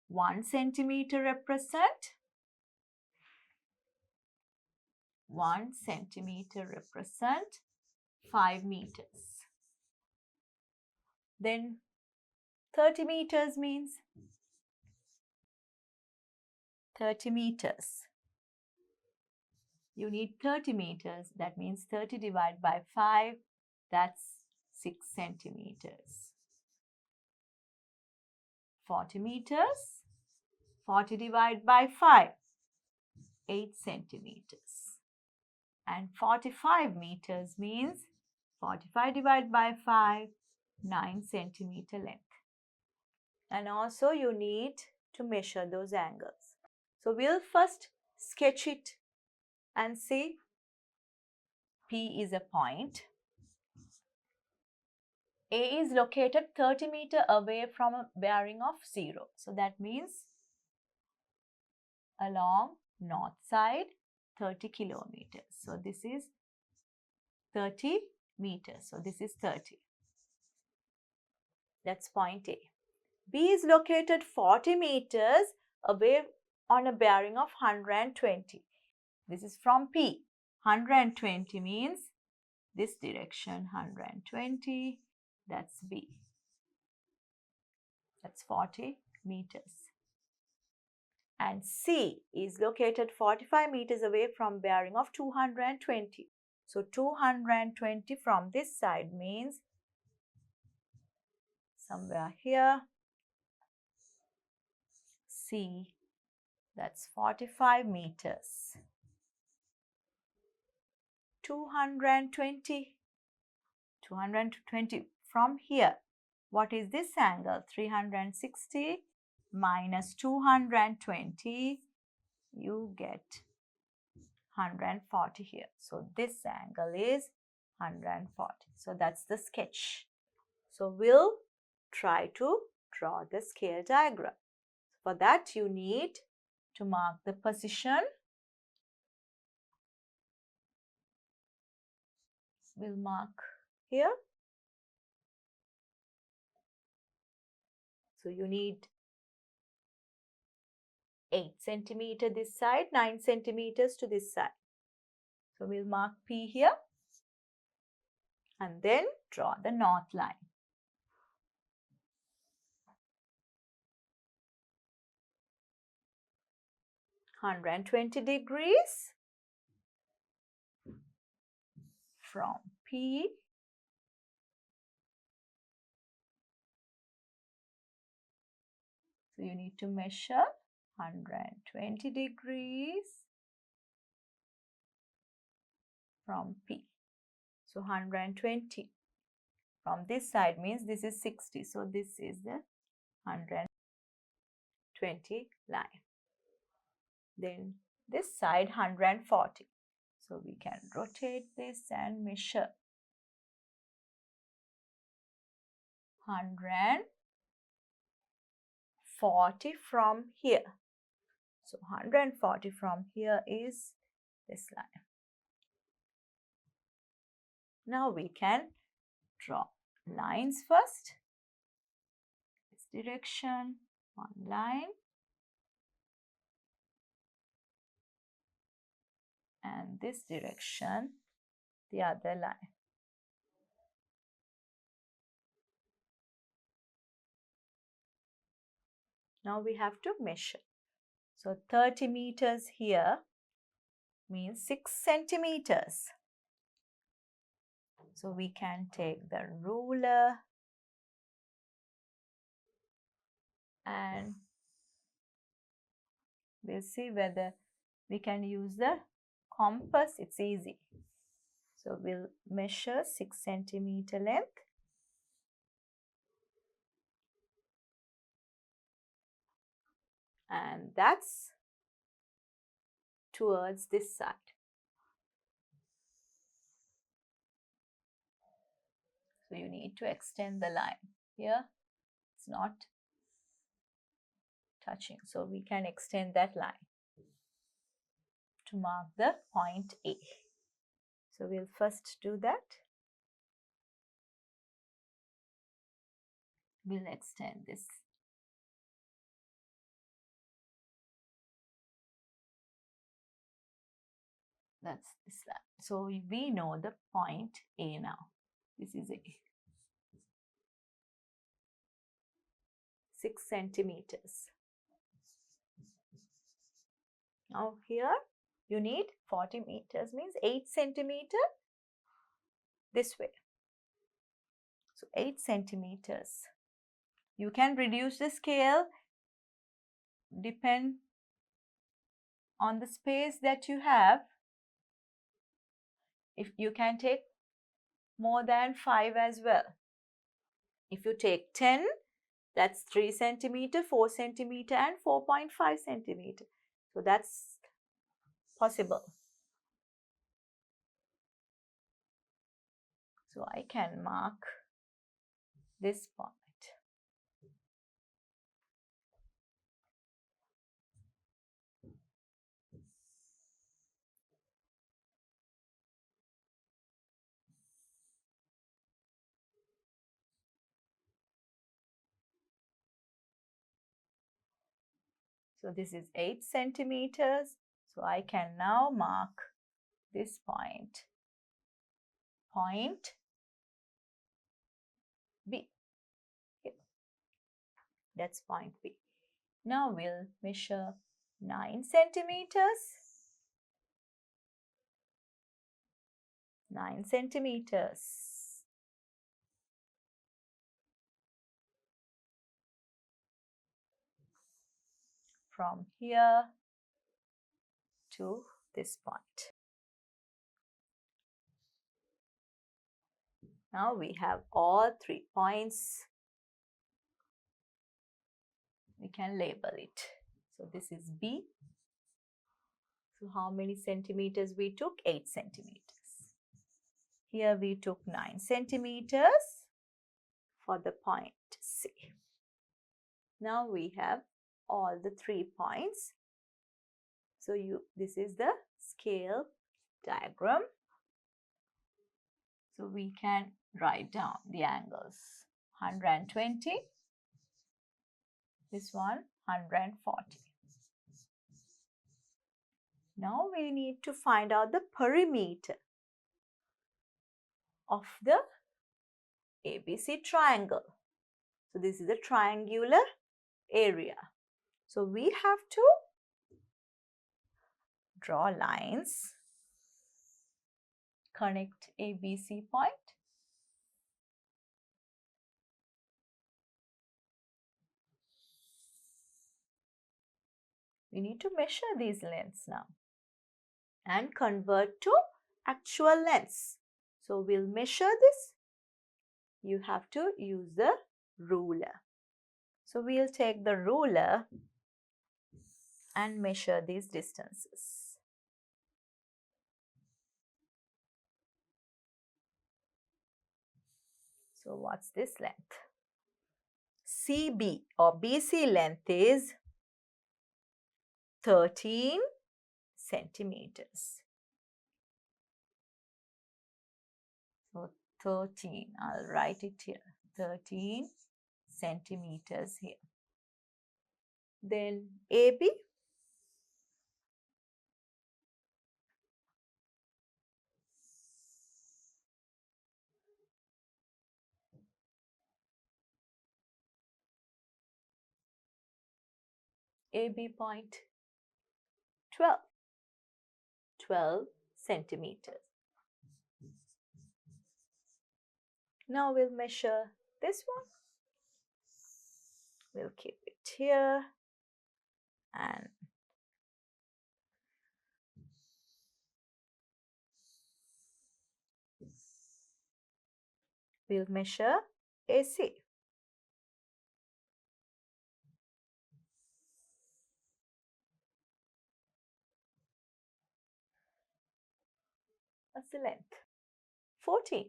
1 centimeter represent 1 centimeter represent 5 meters. Then 30 meters means 30 meters You need 30 meters. That means 30 divided by 5. That's 6 centimeters. 40 meters. 40 divided by 5. 8 centimeters. And 45 meters means 45 divided by 5. 9 centimeter length. And also you need to measure those angles. So we'll first sketch it and see. P is a point. A is located 30 meters away from a bearing of 0. So that means along north side 30 kilometers. So this is 30 meters. So this is 30. That's point A. B is located 40 meters away on a bearing of 120. This is from P. 120 means this direction 120. That's B. That's 40 meters. And C is located 45 meters away from bearing of 220. So 220 from this side means somewhere here. C, that's 45 meters. 220 from here. What is this angle? 360 minus 220, you get 140 here. So this angle is 140. So that's the sketch. So we'll try to draw the scale diagram. For that you need to mark the position. We'll mark here. So you need 8 centimeter this side, 9 centimeters to this side. So we'll mark P here and then draw the north line. (120°) from P so you need to measure 120° from P. So 120 from this side means this is 60. So this is the 120 line. Then this side 140. So we can rotate this and measure 140 from here. So 140 from here is this line. Now we can draw lines first. This direction, one line. And this direction, the other line. Now we have to measure. So 30 meters here means 6 centimeters. So we can take the ruler and we'll see whether we can use the compass. It's easy. So we'll measure 6 centimeter length. And that's towards this side. So you need to extend the line. Here it's not touching. So we can extend that line to mark the point A. So we'll first do that. We'll extend this. That's this line. So we know the point A now. This is A. 6 centimeters. Now here You need 40 meters means 8 centimeter this way. So 8 centimeters. You can reduce the scale depend on the space that you have. If you can take more than 5 as well. If you take 10, that's 3 centimeter, 4 centimeter and 4.5 centimeter. So that's possible. So I can mark this point. So this is 8 centimeters. So I can now mark this point. Point B. Here. That's point B. Now we'll measure 9 centimeters. 9 centimeters. From here to this point. Now we have all 3 points. We can label it. So this is B. So how many centimeters we took? 8 centimeters. Here we took 9 centimeters for the point C. Now we have all the 3 points. So this is the scale diagram. So we can write down the angles. 120. This one 140. Now we need to find out the perimeter of the ABC triangle. So this is a triangular area. So we have to draw lines, connect ABC point. We need to measure these lengths now and convert to actual lengths. So we'll measure this. You have to use the ruler. So we'll take the ruler and measure these distances. So what's this length? CB or BC length is 13 centimeters. So 13, I'll write it here, 13 centimeters here. Then AB, AB point 12 centimeters. Now we'll measure this one. We'll keep it here and we'll measure AC. What's the length? 14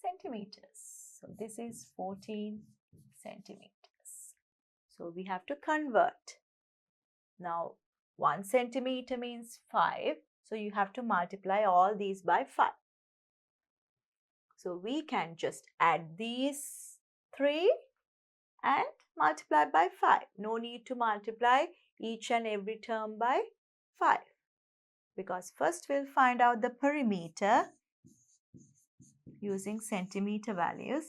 centimeters. So this is 14 centimeters. So we have to convert. Now 1 centimeter means 5. So you have to multiply all these by 5. So we can just add these 3 and multiply by 5. No need to multiply each and every term by 5. Because first we'll find out the perimeter using centimeter values.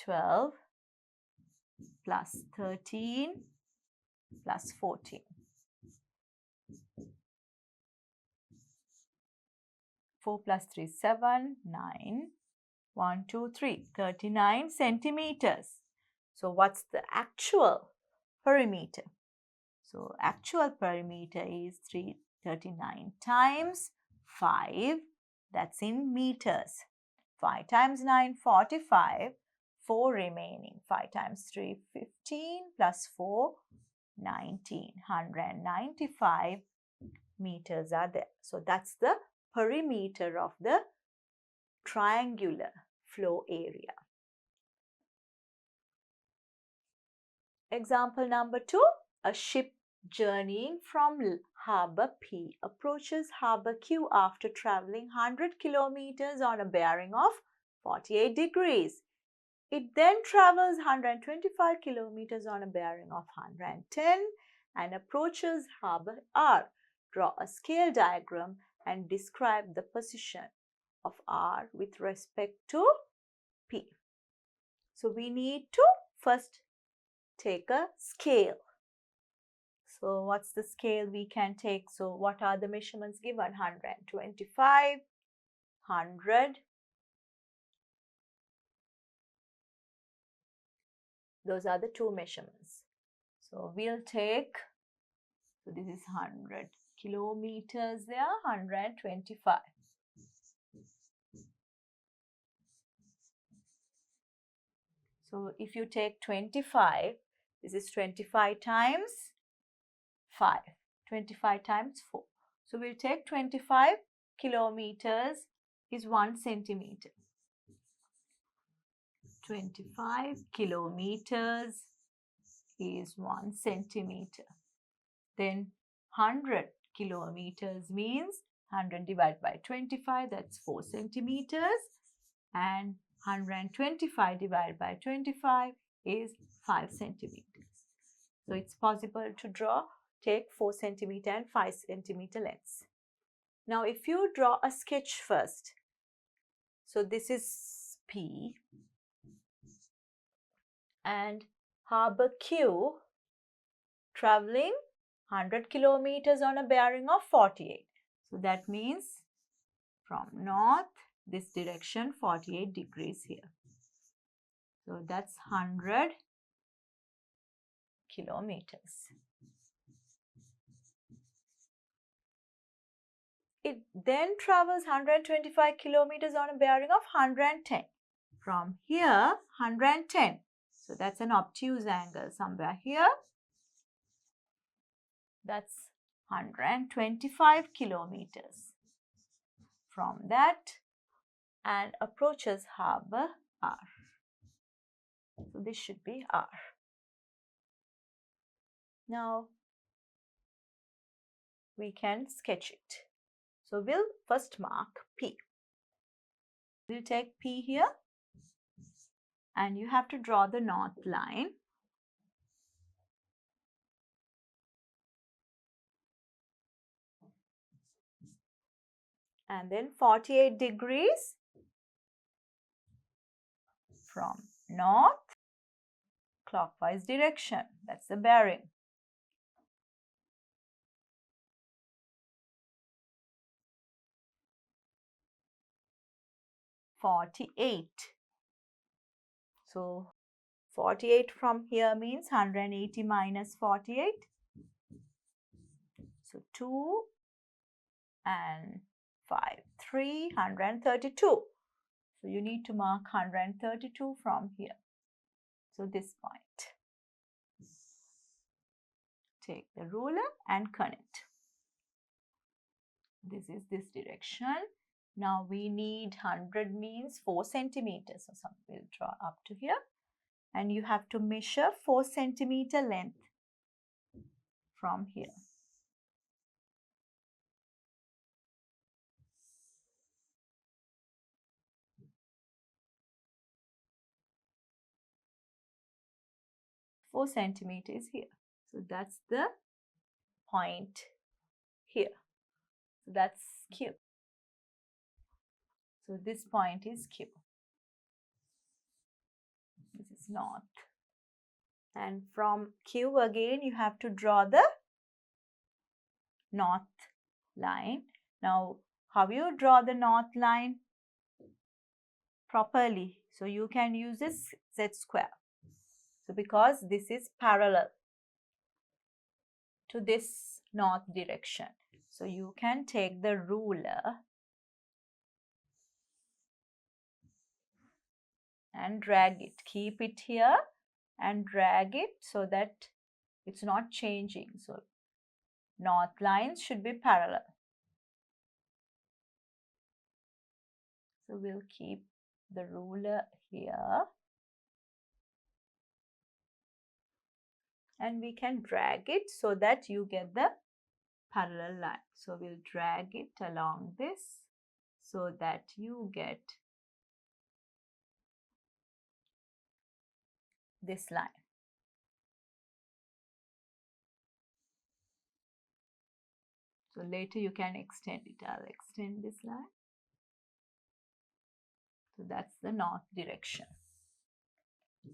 12 plus 13 plus 14. 4 plus 3 is 7, 9, 1, 2, 3, 39 centimeters. So what's the actual perimeter? So actual perimeter is 339 times 5, that's in meters. 5 times 9, 45, 4 remaining. 5 times 3, 15, plus 4, 19. 195 meters are there. So that's the perimeter of the triangular flow area. Example number 2. A ship journeying from Harbour P approaches Harbour Q after travelling 100 kilometers on a bearing of 48 degrees. It then travels 125 kilometers on a bearing of 110 and approaches Harbour R. Draw a scale diagram and describe the position of R with respect to P. So we need to first take a scale. So what's the scale we can take? So what are the measurements given? 125, 100. Those are the two measurements. So we'll take, so this is 100 kilometers there, 125. So if you take 25, this is 25 times 5, 25 times 4. So we'll take 25 kilometers is 1 centimeter. 25 kilometers is 1 centimeter. Then 100 kilometers means 100 divided by 25, that's 4 centimeters. And 125 divided by 25 is 5 centimeters. So it's possible to take 4 centimeter and 5 centimeter lengths. Now if you draw a sketch first, so this is P and Harbour Q traveling 100 kilometers on a bearing of 48. So that means from north, this direction 48 degrees here. So that's 100 kilometers. It then travels 125 kilometers on a bearing of 110. From here, 110. So that's an obtuse angle somewhere here. That's 125 kilometers. From that, and approaches Harbour R. So this should be R. Now we can sketch it. So we'll first mark P. We'll take P here and you have to draw the north line. And then 48 degrees from north clockwise direction. That's the bearing. So 48 from here means 180 minus 48. So 2 and 5, 332. So you need to mark 132 from here. So this point. Take the ruler and connect. This is this direction. Now we need 100 means 4 centimeters. So we'll draw up to here. And you have to measure 4 centimeter length from here. Four centimeters here. So that's the point here. So that's Q. So this point is Q. This is north. And from Q again, you have to draw the north line. Now, how you draw the north line properly? So, you can use this z square. So, because this is parallel to this north direction. So, you can take the ruler and drag it. Keep it here and drag it so that it's not changing. So, north lines should be parallel. So, we'll keep the ruler here and we can drag it so that you get the parallel line. So, we'll drag it along this so that you get this line. So, later you can extend it. I'll extend this line. So, that's the north direction.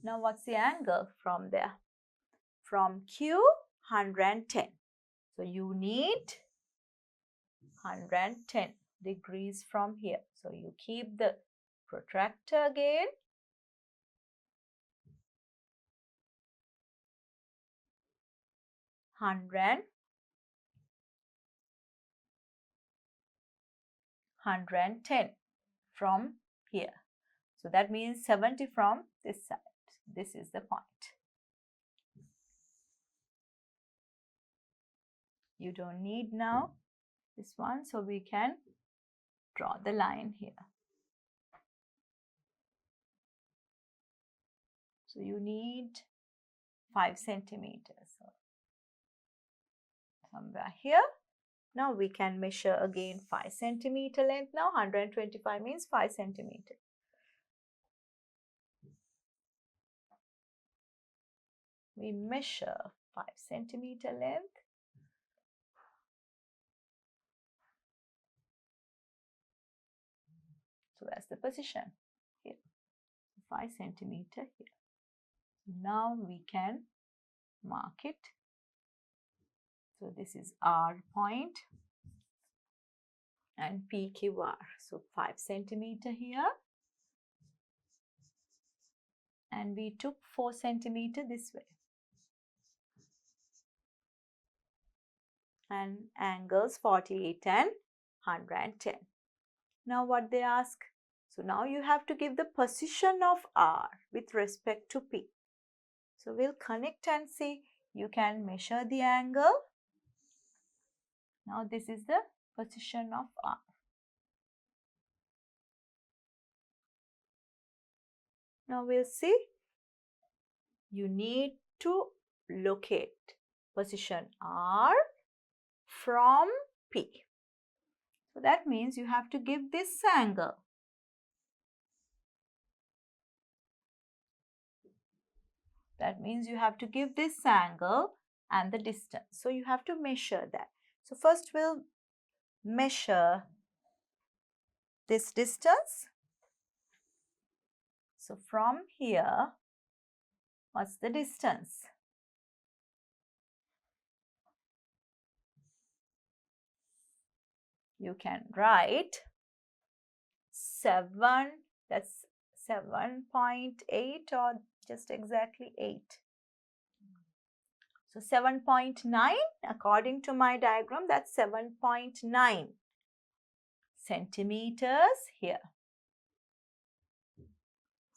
Now, what's the angle from there? From Q, 110. So, you need 110 degrees from here. So, you keep the protractor again. Hundred 110 from here. So that means 70 from this side. This is the point. You don't need now this one, so we can draw the line here. So you need 5 centimeters. So somewhere here. Now we can measure again 5 centimeter length. Now 125 means 5 centimeter. We measure 5 centimeter length. So that's the position here. 5 centimeter here. Now we can mark it. So this is R point and PQR. So 5 centimeter here. And we took 4 centimeter this way. And angles 48 and 110. Now what they ask? So now you have to give the position of R with respect to P. So we'll connect and see. You can measure the angle. Now this is the position of R. Now we'll see. You need to locate position R from P. So that means you have to give this angle. That means you have to give this angle and the distance. So you have to measure that. So first we'll measure this distance. So from here, what's the distance? You can write 7, that's 7.8 or just exactly 8. So 7.9, according to my diagram, that's 7.9 centimeters here.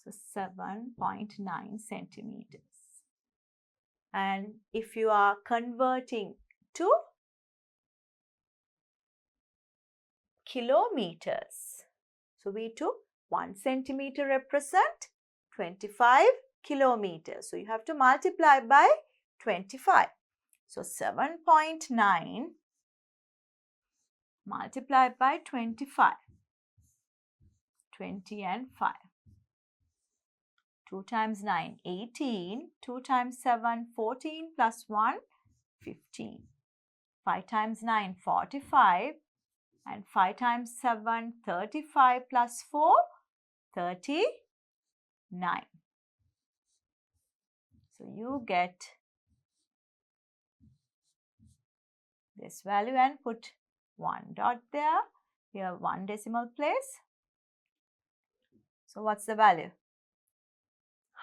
So 7.9 centimeters. And if you are converting to kilometers, so we took 1 centimeter represent 25 kilometers. So you have to multiply by 25. So 7.9 multiplied by 25. 20 and 5. 2 times 9, 18. 2 times 7, 14 plus 1, 15. 5 times 9, 45. And 5 times 7, 35 plus 4, 39. So you get this value and put 1 dot there. Here 1 decimal place. So what's the value?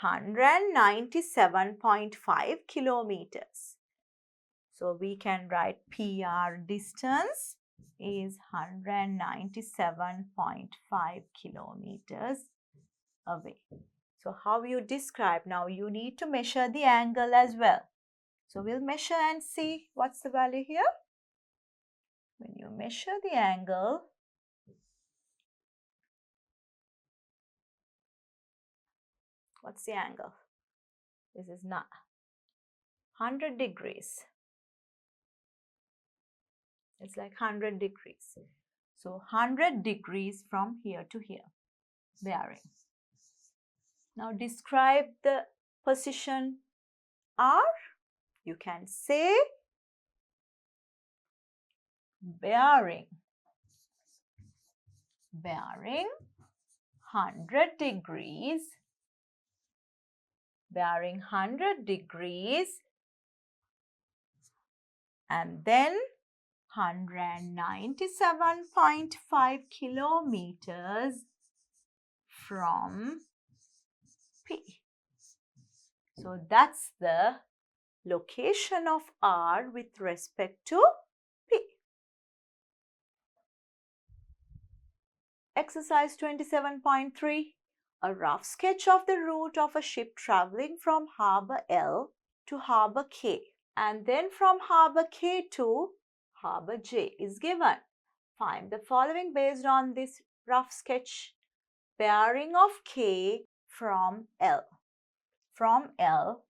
197.5 kilometers. So we can write PR distance is 197.5 kilometers away. So how you describe? Now you need to measure the angle as well. So we'll measure and see what's the value here. When you measure the angle, what's the angle? This is not 100 degrees. It's like 100 degrees. So 100 degrees from here to here, bearing. Now describe the position R. You can say bearing 100 degrees, bearing 100 degrees, and then 197.5 kilometers from P. So that's the location of R with respect to P. Exercise 27.3. A rough sketch of the route of a ship traveling from Harbour L to Harbour K and then from Harbour K to Harbour J is given. Find the following based on this rough sketch. Bearing of K from L. From L,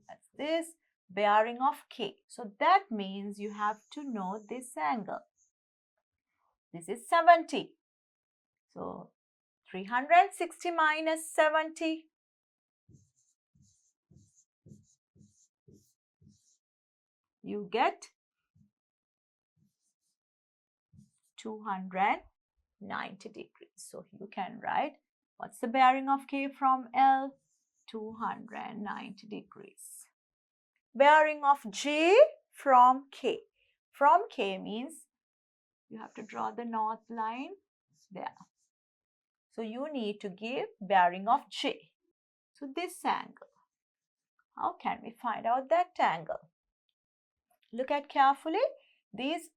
that's this, bearing of K. So that means you have to know this angle. This is 70. So 360 minus 70. You get 290 degrees. So you can write, what's the bearing of K from L? 290 degrees. Bearing of J from K. From K means you have to draw the north line there. So you need to give bearing of J. So this angle. How can we find out that angle? Look at carefully. These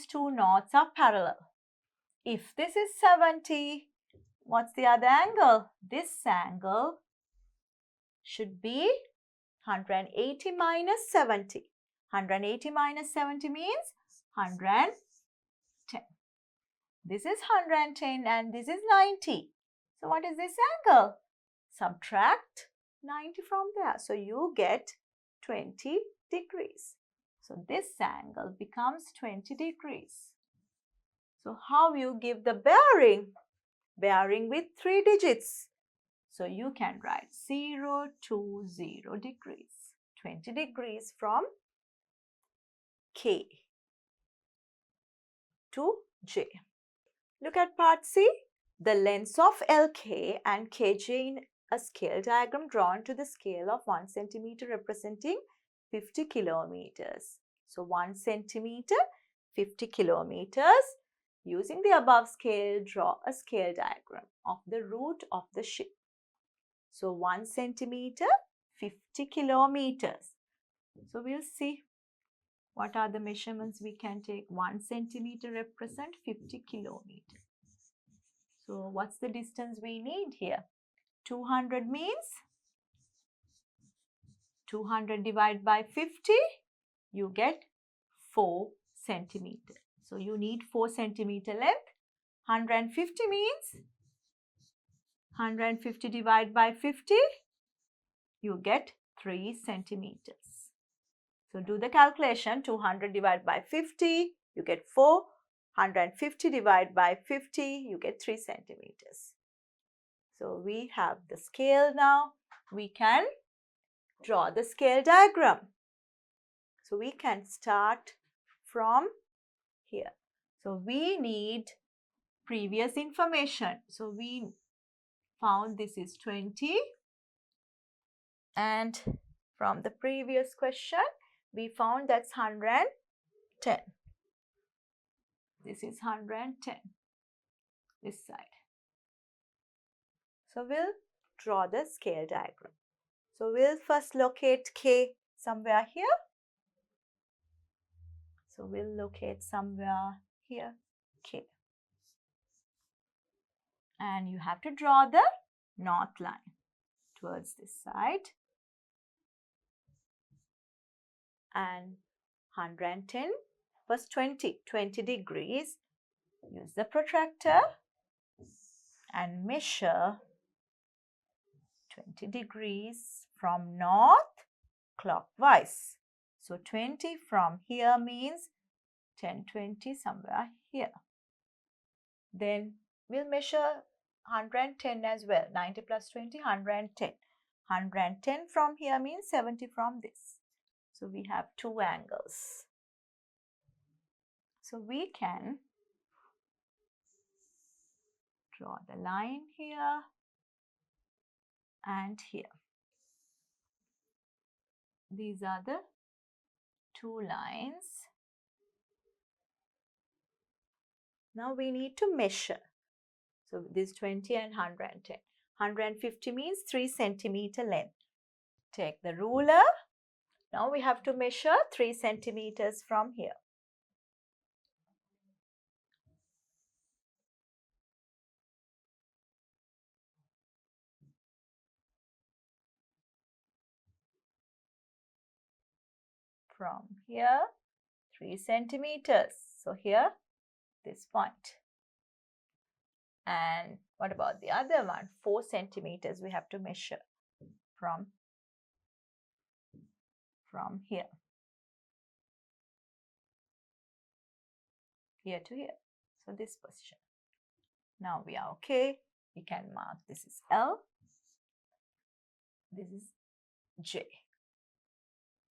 two norths are parallel. If this is 70, what's the other angle? This angle should be 180 minus 70. 180 minus 70 means 110. This is 110 and this is 90. So what is this angle? Subtract 90 from there. So you get 20 degrees. So this angle becomes 20 degrees. So how you give the bearing? Bearing with 3 digits. So you can write 0 to 0 degrees. 20 degrees from K to J. Look at part C. The lengths of LK and KJ in a scale diagram drawn to the scale of 1 centimeter representing 50 kilometers. So 1 centimeter, 50 kilometers. Using the above scale, draw a scale diagram of the route of the ship. So 1 centimeter, 50 kilometers. So we'll see what are the measurements we can take. 1 centimeter represent 50 kilometers. So what's the distance we need here? 200 means 200 divided by 50, you get 4 centimeter. So you need 4 centimeter length. 150 means 150 divided by 50, you get 3 centimeters. So do the calculation. 200 divided by 50, you get 4. 150 divided by 50, you get 3 centimeters. So we have the scale now. We can draw the scale diagram. So we can start from here. So we need previous information. So we found this is 20 and From the previous question, we found that's 110. This is 110, this side. So we'll draw the scale diagram. So we'll first locate K somewhere here. So we'll locate somewhere here, K. And you have to draw the north line towards this side. And 110 was 20 degrees. Use the protractor and measure 20 degrees from north clockwise. So 20 from here means 10, 20 somewhere here. Then we'll measure 110 as well. 90 plus 20, 110. 110 from here means 70 from this. So we have two angles. So we can draw the line here and here. These are the two lines. Now we need to measure. So this 20 and 110. 150 means 3 centimeter length. Take the ruler. Now we have to measure 3 centimeters from here. From here, 3 centimeters. So here, this point. And what about the other one? 4 centimeters we have to measure from here. Here to here. So this position. Now we are okay. We can mark this is L. This is J.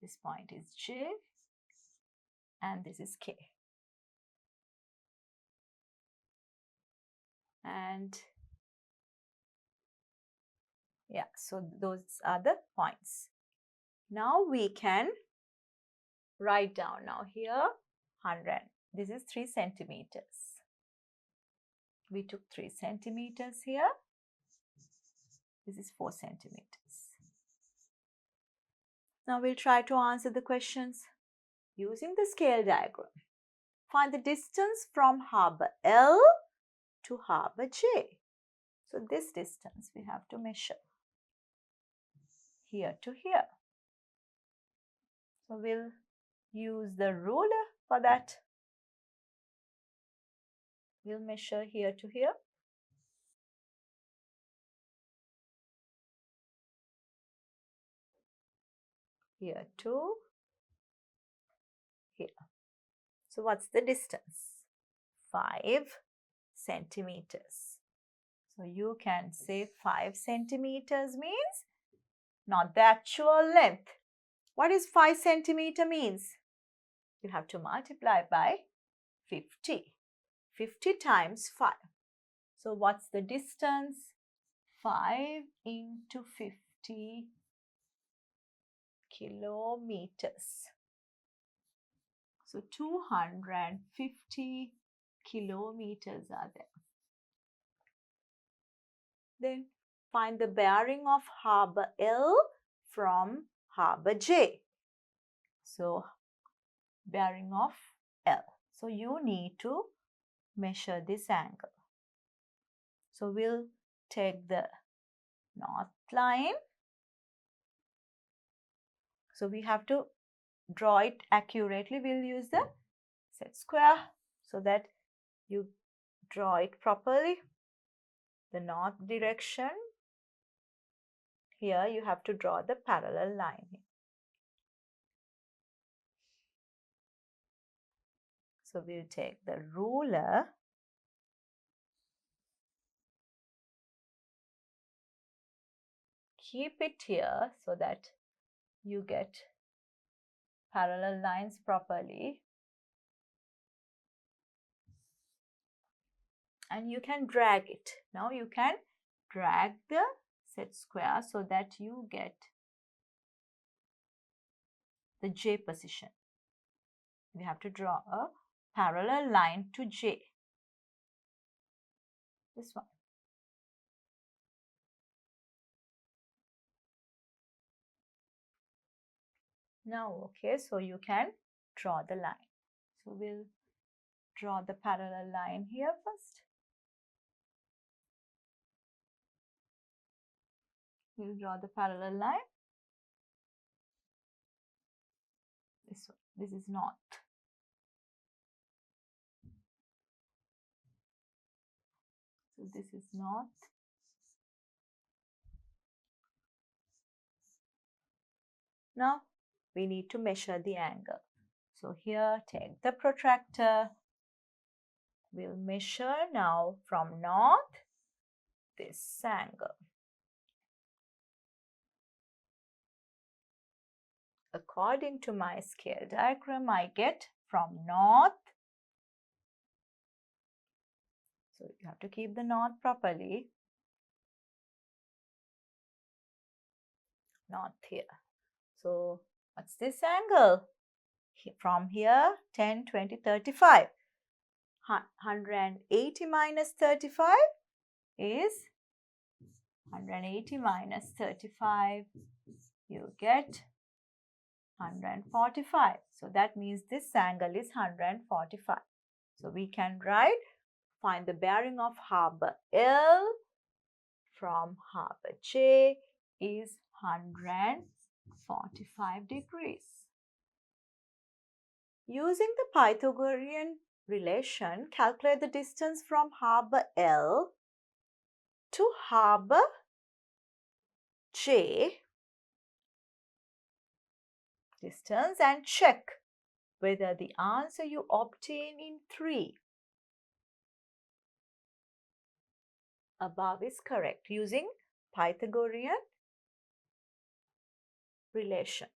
This point is J. And this is K. And yeah, so those are the points. Now we can write down. Now here 100. This is 3 centimeters. We took 3 centimeters here. This is 4 centimeters. Now we'll try to answer the questions using the scale diagram. Find the distance from harbor L to harbor J. So this distance we have to measure here to here. So we'll use the ruler for that. We'll measure here to here. Here to here. So what's the distance? 5 centimeters. So you can say 5 centimeters means not the actual length. What is 5 centimeter means? You have to multiply by 50. 50 times 5. So what's the distance? 5 into 50 kilometers. So 250 kilometers are there. Then find the bearing of harbor L from harbor J. So bearing of L. So you need to measure this angle. So we'll take the north line. So we have to draw it accurately. We'll use the set square so that you draw it properly. The north direction. Here you have to draw the parallel line. So we'll take the ruler. Keep it here so that you get parallel lines properly. And you can drag it. Now you can drag the set square so that you get the J position. We have to draw a parallel line to J. This one. Now, okay, so you can draw the line. So we'll draw the parallel line here first. We'll draw the parallel line. This one. This is north. So this is north. Now we need to measure the angle. So here, take the protractor. We'll measure now from north this angle. According to my scale diagram, I get from north. So you have to keep the north properly. North here. So what's this angle? From here, 10, 20, 35. 180 minus 35 is 180 minus 35. You get 145. So that means this angle is 145. So we can write, find the bearing of harbor L from harbor J is 145 degrees. Using the Pythagorean relation, calculate the distance from harbor L to harbor J distance and check whether the answer you obtain in 3 above is correct using Pythagorean relation.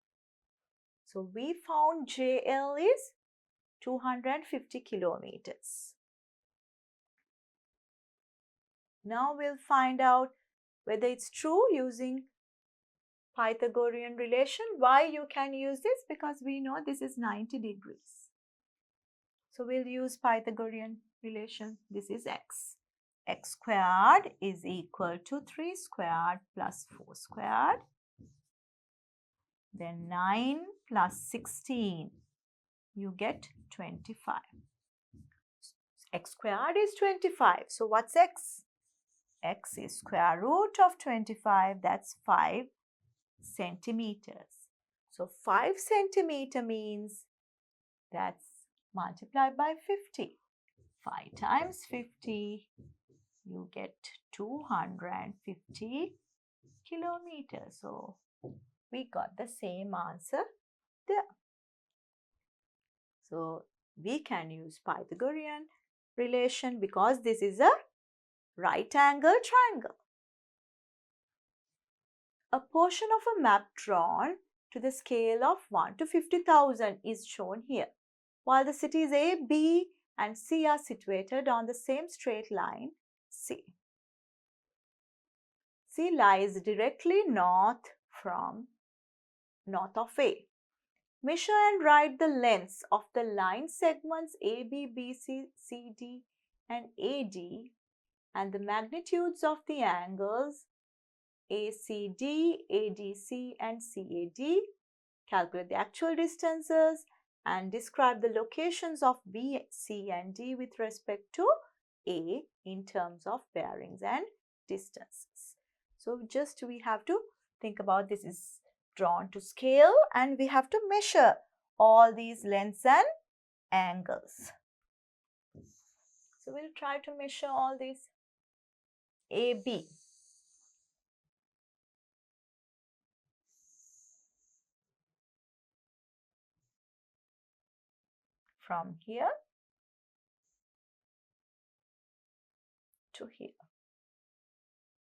So we found JL is 250 kilometers. Now we'll find out whether it's true using Pythagorean relation. Why you can use this? Because we know this is 90 degrees. So we'll use Pythagorean relation. This is x. X squared is equal to 3 squared plus 4 squared. Then 9 plus 16. You get 25. X squared is 25. So what's x? X is square root of 25. That's 5 centimeters. So 5 centimeter means that's multiplied by 50. 5 times 50, you get 250 kilometers. So we got the same answer there. So we can use Pythagorean relation because this is a right angle triangle. A portion of a map drawn to the scale of 1 to 50,000 is shown here. While the cities A, B and C are situated on the same straight line, C. C lies directly north of A. Measure and write the lengths of the line segments AB, BC, CD and AD and the magnitudes of the angles ACD, ADC and CAD. Calculate the actual distances and describe the locations of B, C and D with respect to A in terms of bearings and distances. So just we have to think about this is drawn to scale and we have to measure all these lengths and angles. So we'll try to measure all these. AB. From here to here.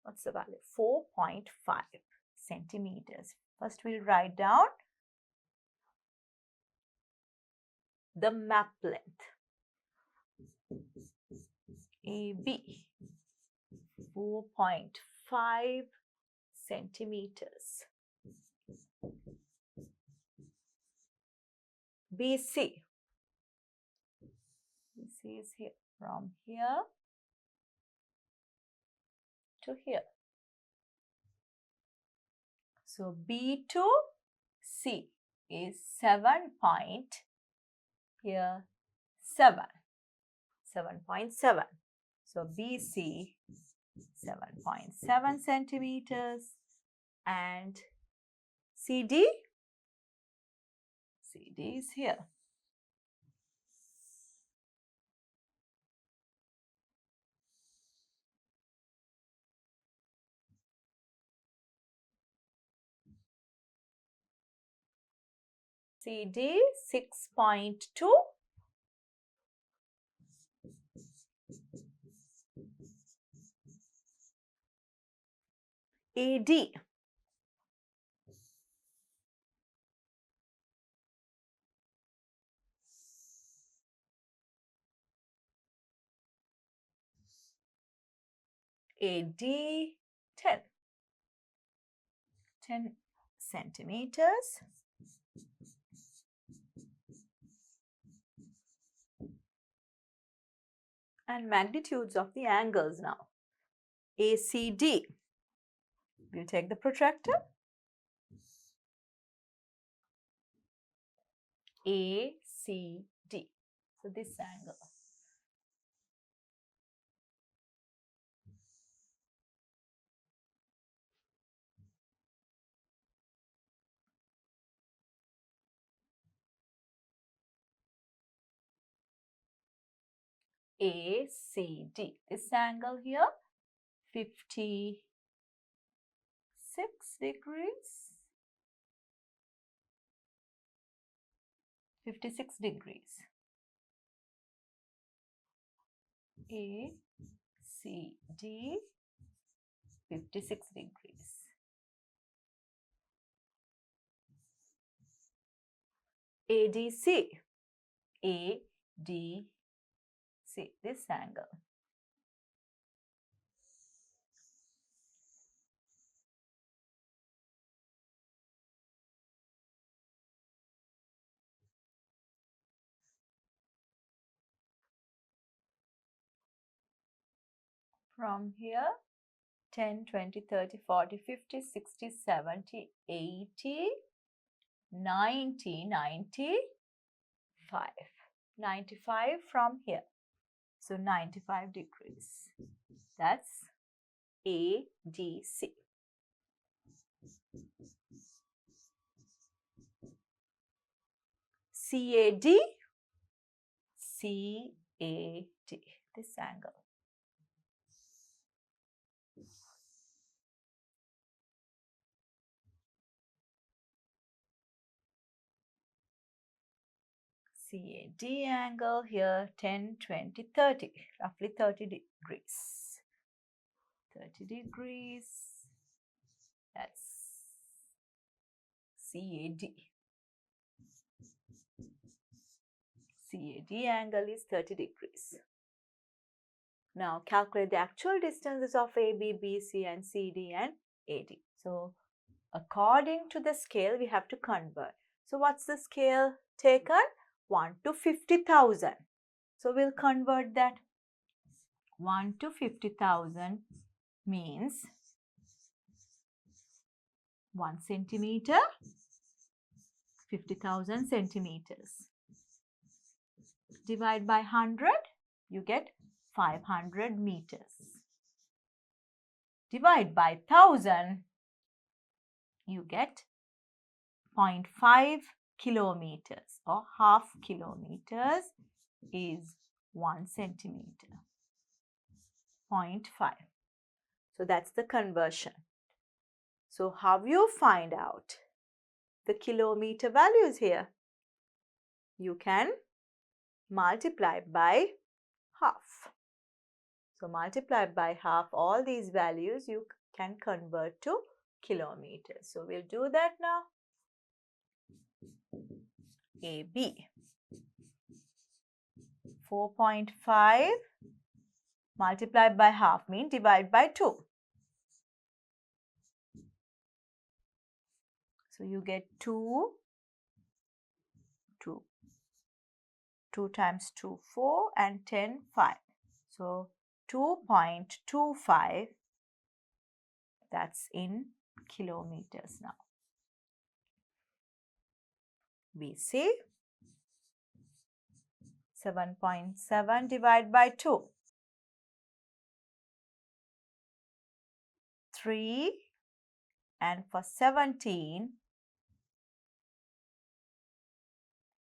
What's the value? 4.5 centimeters. First we'll write down the map length. AB 4.5 centimeters. BC. BC is here, from here to here. So B to C is 7 point, here 7.7. So BC 7.7 centimeters, and CD is here. CD 6.2. AD. AD 10 centimeters. And magnitudes of the angles now. ACD. We'll take the protractor. ACD. So this angle. ACD. This angle here, 56 degrees. 56 degrees. ACD, 56 degrees. ADC. ADC. This angle. From here, 10, 20, 30, 40, 50, 60, 70, 80, 90, 95. 95 from here. So 95 degrees. That's ADC. CAD. CAD. This angle. CAD angle here, 10, 20, 30, roughly 30 degrees. 30 degrees, that's CAD. CAD angle is 30 degrees. Now calculate the actual distances of AB, BC and CD and AD. So according to the scale, we have to convert. So what's the scale taken? 1 to 50,000. So we'll convert that. 1 to 50,000 means 1 centimeter, 50,000 centimeters. Divide by 100, you get 500 meters. Divide by 1000, you get 0.5 kilometers or half kilometers is 1 centimeter. 0.5. So that's the conversion. So how you find out the kilometer values here? You can multiply by half. So multiply by half all these values you can convert to kilometers. So we'll do that now. AB 4.5 multiplied by half means divide by 2. So you get 2 2 times 2, 4 and 10, 5. So 2.25, that's in kilometers now. We see 7.7 divided by 2. 3, and for 17,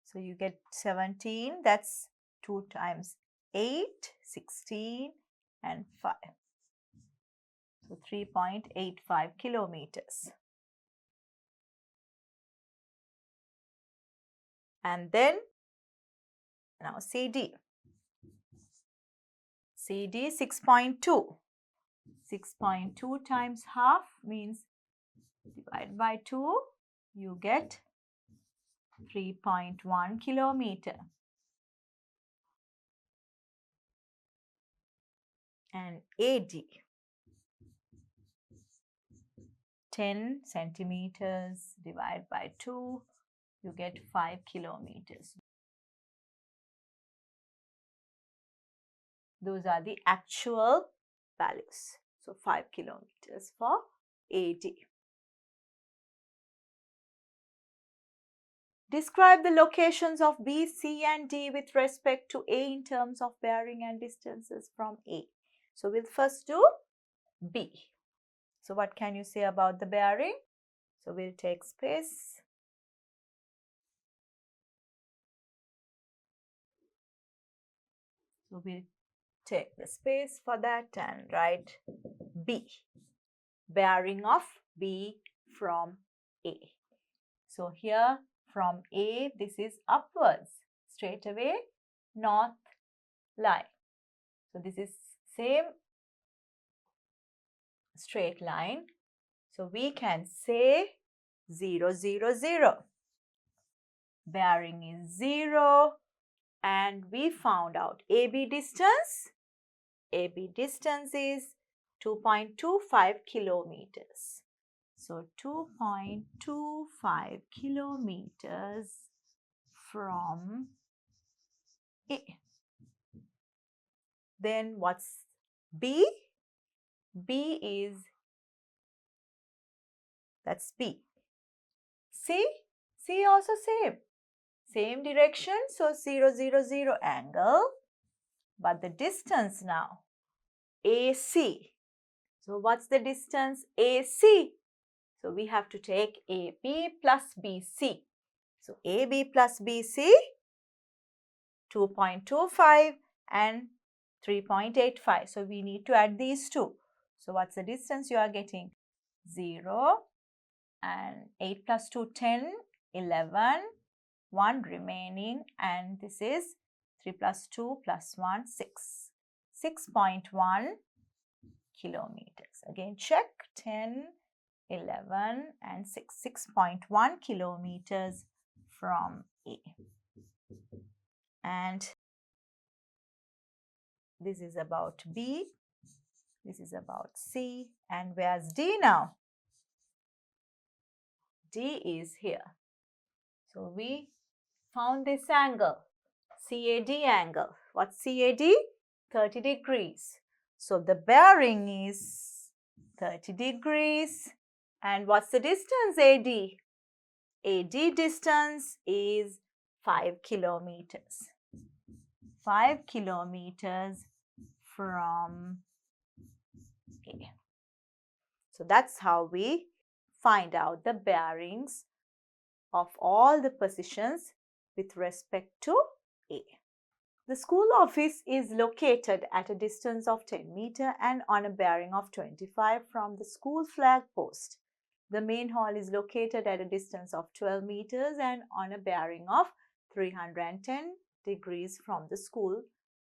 so you get 17, that's 2 times 8, 16 and 5. So 3.85 kilometers. And then now CD. CD 6.2. 6.2 times half means divide by 2, you get 3.1 kilometer. And AD 10 centimeters divided by 2, you get 5 kilometers. Those are the actual values. So 5 kilometers for AD. Describe the locations of B, C and D with respect to A in terms of bearing and distances from A. So we'll first do B. So what can you say about the bearing? So we'll take space. So we'll take the space for that and write B. Bearing of B from A. So here from A, this is upwards, straight away, north line. So this is same straight line. So we can say 0, 0, 0. Bearing is 0 and we found out AB distance. AB distance is 2.25 kilometers. So 2.25 kilometers from A. Then what's B? B is, that's B. C? C also same. Same direction, so 0, 0, 0 angle. But the distance now, AC. So what's the distance? AC. So we have to take AB plus BC. So AB plus BC, 2.25 and 3.85. So we need to add these two. So what's the distance you are getting? 0 and 8 plus 2, 10, 11, 1 remaining, and this is 3 plus 2 plus 1, 6. 6.1 kilometers. Again check, 10, 11 and 6. 6.1 kilometers from A. And this is about B, this is about C, and where's D now? D is here. So we found this angle, CAD angle. What's CAD? 30 degrees. So the bearing is 30 degrees. And what's the distance AD? AD distance is 5 kilometers. 5 kilometers from A. So that's how we find out the bearings of all the positions with respect to A. The school office is located at a distance of 10 meters and on a bearing of 25 from the school flag post. The main hall is located at a distance of 12 meters and on a bearing of 310 degrees from the school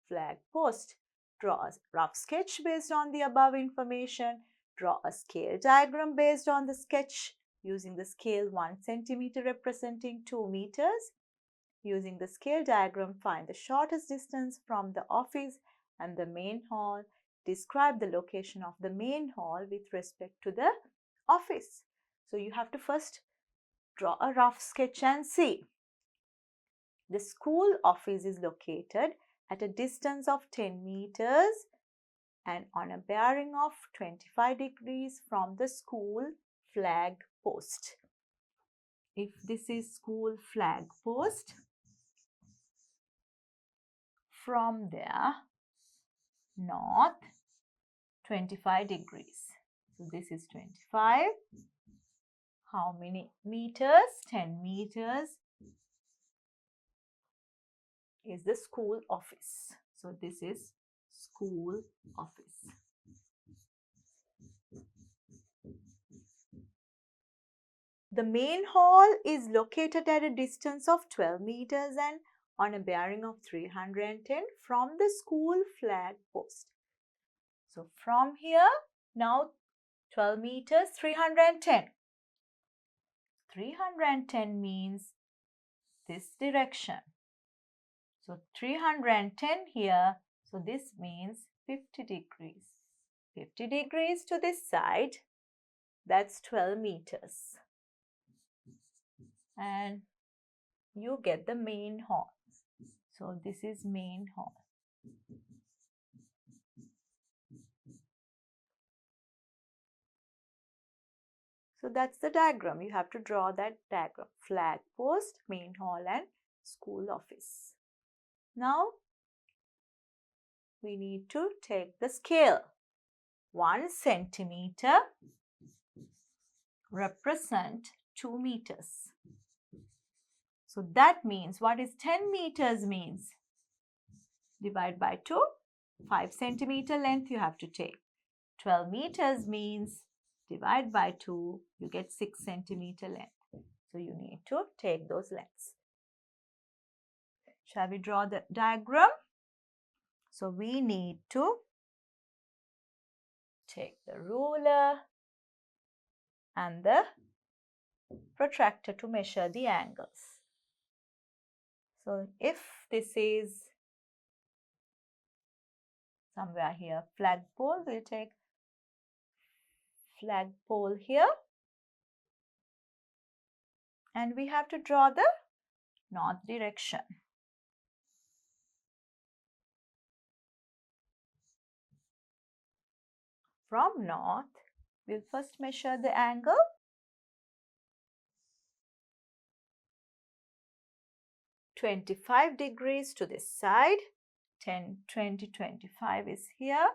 flag post. Draw a rough sketch based on the above information. Draw a scale diagram based on the sketch using the scale 1 centimeter representing 2 meters. Using the scale diagram, find the shortest distance from the office and the main hall. Describe the location of the main hall with respect to the office. So you have to first draw a rough sketch and see. The school office is located at a distance of 10 meters and on a bearing of 25 degrees from the school flag post. If this is school flag post, from there, north 25 degrees. So this is 25. How many meters? 10 meters is the school office. So this is school office. The main hall is located at a distance of 12 meters and on a bearing of 310 from the school flag post. So from here, now 12 meters, 310. 310 means this direction. So 310 here, so this means 50 degrees. 50 degrees to this side, that's 12 meters. And you get the main hall. So this is main hall. So that's the diagram. You have to draw that diagram. Flag post, main hall and school office. Now we need to take the scale. 1 centimeter represent 2 meters. So that means, what is 10 meters means? Divide by 2, 5 centimeter length you have to take. 12 meters means divide by 2, you get 6 centimeter length. So you need to take those lengths. Shall we draw the diagram? So we need to take the ruler and the protractor to measure the angles. So if this is somewhere here, flagpole, we'll take flagpole here. And we have to draw the north direction. From north, we'll first measure the angle. -25 degrees to this side. 10, 20, 25 is here.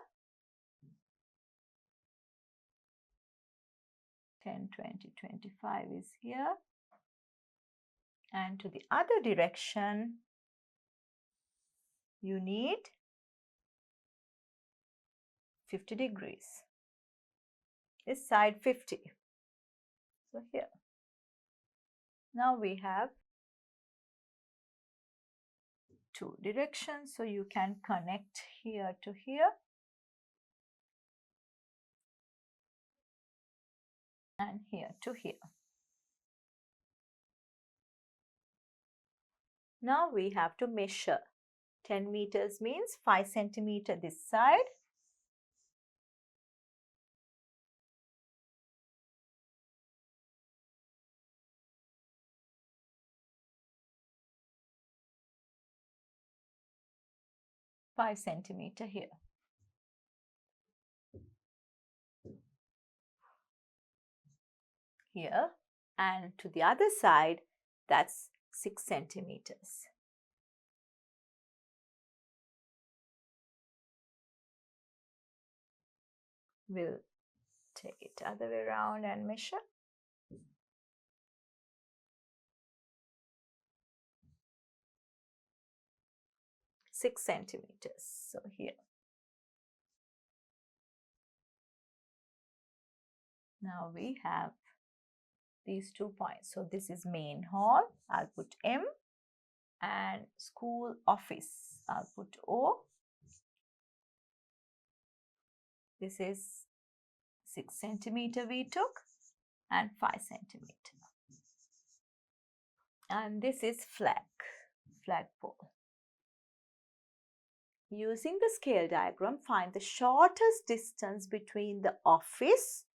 10, 20, 25 is here. And to the other direction, you need 50 degrees. This side 50. So here. Now we have 2 directions, so you can connect here to here and here to here. Now we have to measure. 10 meters means 5 centimeter this side. Five centimeter here. Here, and to the other side, that's 6 centimeters. We'll take it other way around and measure. 6 centimeters. So here. Now we have these 2 points. So this is main hall. I'll put M, and school office. I'll put O. This is 6 centimeter we took and 5 centimeter. And this is flagpole. Using the scale diagram, find the shortest distance between the office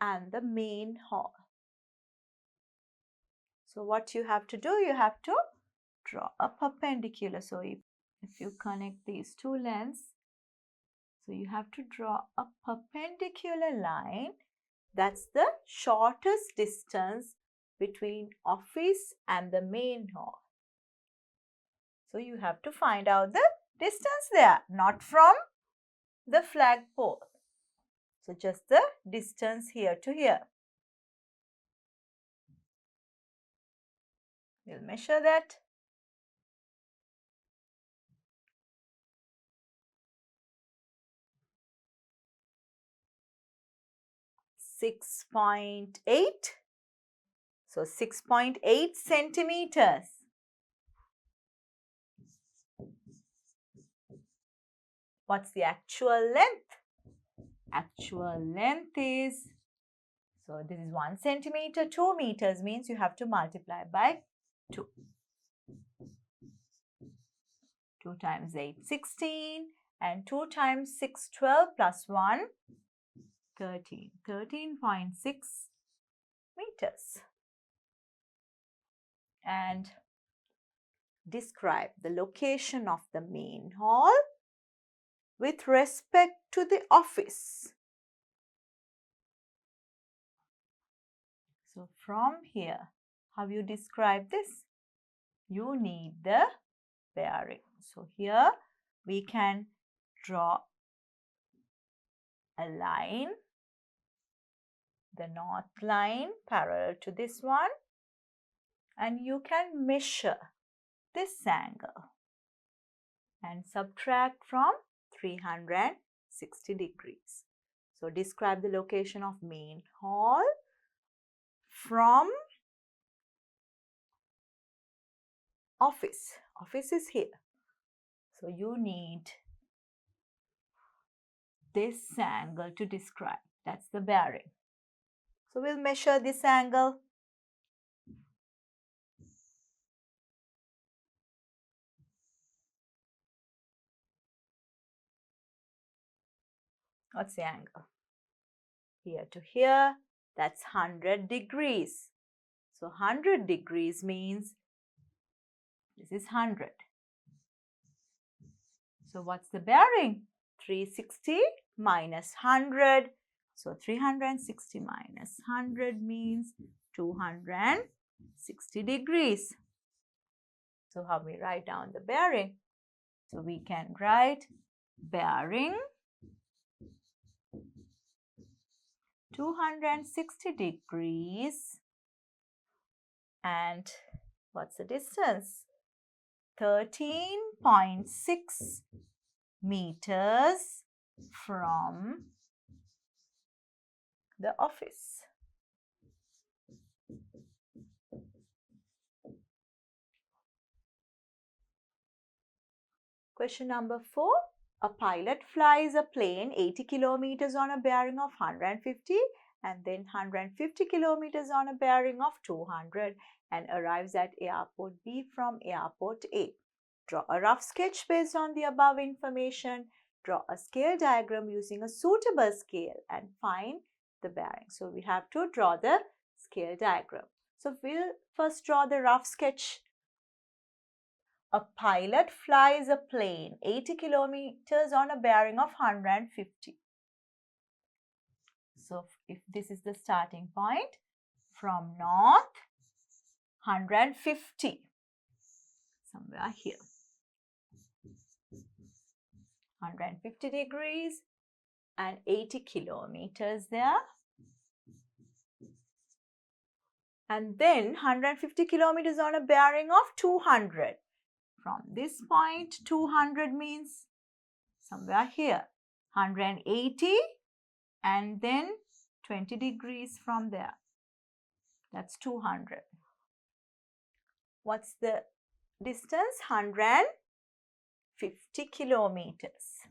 and the main hall. So what you have to do, you have to draw a perpendicular. So if you connect these two lengths, so you have to draw a perpendicular line. That's the shortest distance between office and the main hall. So you have to find out the distance there, not from the flagpole. So just the distance here to here. We'll measure that. 6.8. So 6.8 centimeters. What's the actual length? Actual length is, so this is 1 centimeter, 2 meters means you have to multiply by 2. 2 times 8, 16, and 2 times 6, 12, plus 1, 13. 13.6 meters. And describe the location of the main hall with respect to the office. So from here, how you describe this? You need the bearing. So here we can draw a line, the north line parallel to this one, and you can measure this angle and subtract from 360 degrees. So describe the location of main hall from office. Office is here. So you need this angle to describe. That's the bearing. So we'll measure this angle. What's the angle? Here to here, that's 100 degrees. So 100 degrees means this is 100. So what's the bearing? 360 minus 100. So 360 minus 100 means 260 degrees. So how we write down the bearing? So we can write bearing 260 degrees, and what's the distance? 13.6 meters from the office. Question number 4. A pilot flies a plane 80 kilometers on a bearing of 150 and then 150 kilometers on a bearing of 200 and arrives at airport B from airport A. Draw a rough sketch based on the above information. Draw a scale diagram using a suitable scale and find the bearing. So we have to draw the scale diagram. So we'll first draw the rough sketch. A pilot flies a plane 80 kilometers on a bearing of 150. So if this is the starting point, from north, 150, somewhere here. 150 degrees and 80 kilometers there. And then 150 kilometers on a bearing of 200. From this point, 200 means somewhere here. 180 and then 20 degrees from there. That's 200. What's the distance? 150 kilometers.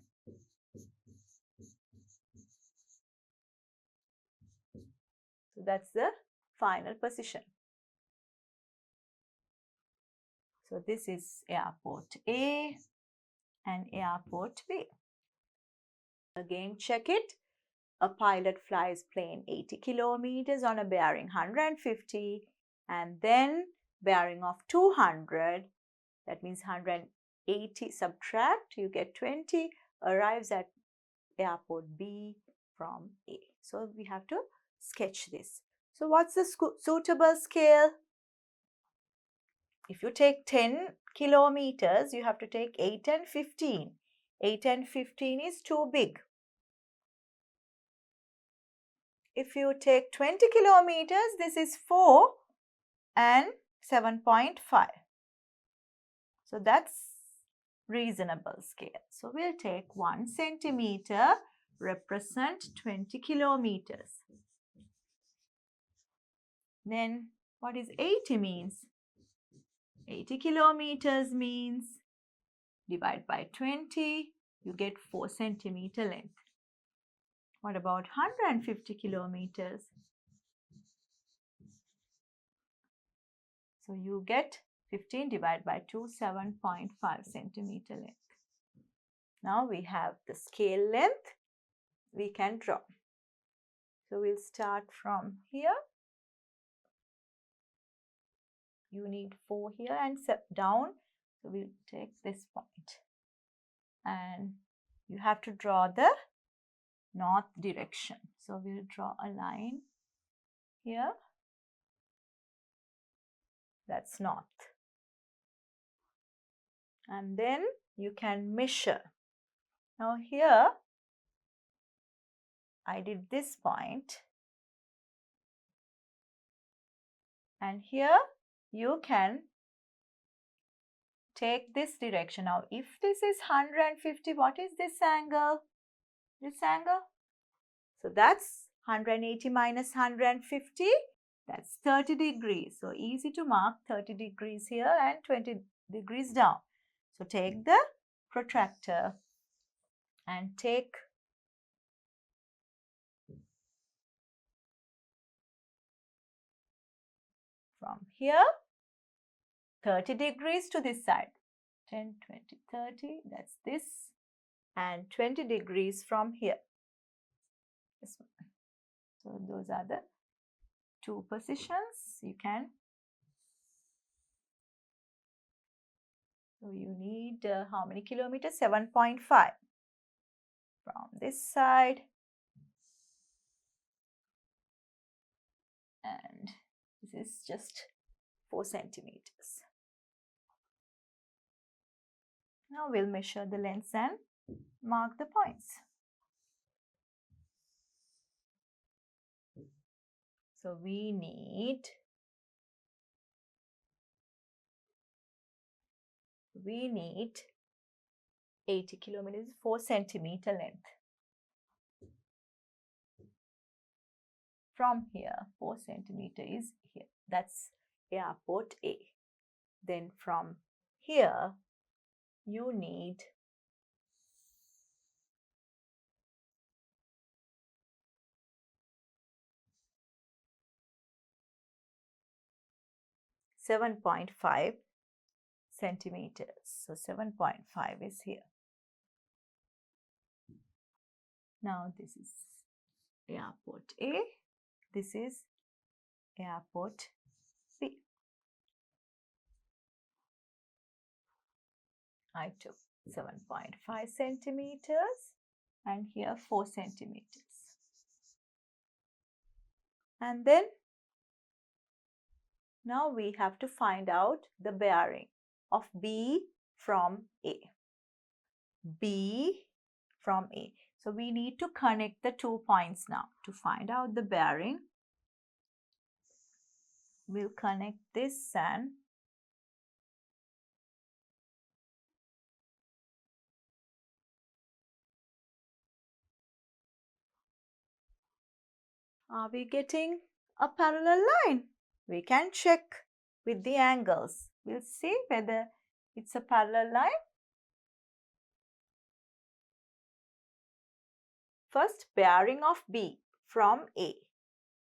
So that's the final position. So this is airport A and airport B. Again, check it. A pilot flies plane 80 kilometers on a bearing 150 and then bearing of 200 That means 180 subtract, you get 20, arrives at airport B from A. So we have to sketch this. So what's the suitable scale? If you take 10 kilometers, you have to take 8 and 15. 8 and 15 is too big. If you take 20 kilometers, this is 4 and 7.5. So that's reasonable scale. So we'll take 1 centimeter represent 20 kilometers. Then what is 80 means? 80 kilometers means divide by 20, you get 4 centimeter length. What about 150 kilometers? So you get 15 divided by 2, 7.5 centimeter length. Now we have the scale length we can draw. So we'll start from here. You need 4 here and step down. So we'll take this point. And you have to draw the north direction. So we'll draw a line here. That's north. And then you can measure. Now here I did this point. And here you can take this direction. Now if this is 150, what is this angle? This angle? So that's 180 minus 150. That's 30 degrees. So easy to mark 30 degrees here and 20 degrees down. So take the protractor and take from here 30 degrees to this side. 10, 20, 30, that's this. And 20 degrees from here. This one. So those are the two positions you can. So you need how many kilometers? 7.5 from this side. And this is just 4 centimeters. Now we'll measure the lengths and mark the points. So we need 80 kilometers, 4 centimeter length. From here, 4 centimeter is here. That's airport A. Then from here, you need 7.5 centimeters. So 7.5 is here. Now this is airport A. This is airport B. I took 7.5 centimeters and here 4 centimeters. And then now we have to find out the bearing of B from A. B from A. So we need to connect the 2 points now. To find out the bearing, we'll connect this and are we getting a parallel line? We can check with the angles. We'll see whether it's a parallel line. First, bearing of B from A.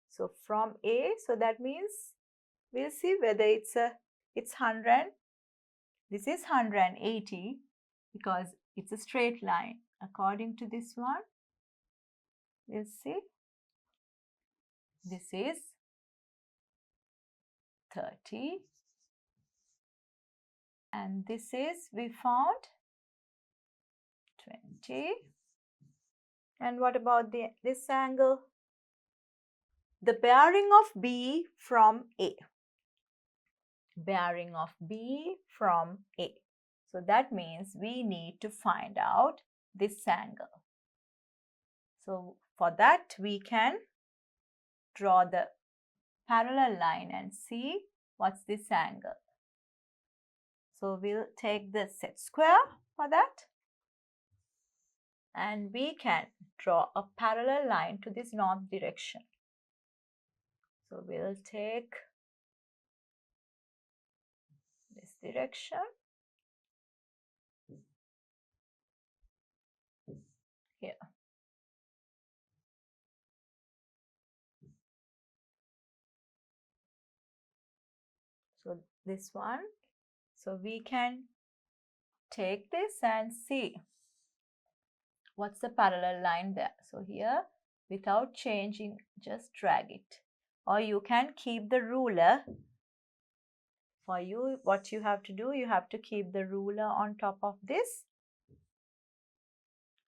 So from A, so that means we'll see whether it's 100. This is 180 because it's a straight line. According to this one, we'll see this is 30 And this is, we found 20. And what about this angle? The bearing of B from A. Bearing of B from A. So that means we need to find out this angle. So for that we can draw the parallel line and see what's this angle. So we'll take the set square for that. And we can draw a parallel line to this north direction. So we'll take this direction. Here. So this one. So we can take this and see what's the parallel line there. So here, without changing, just drag it. Or you can keep the ruler. For you, what you have to do, you have to keep the ruler on top of this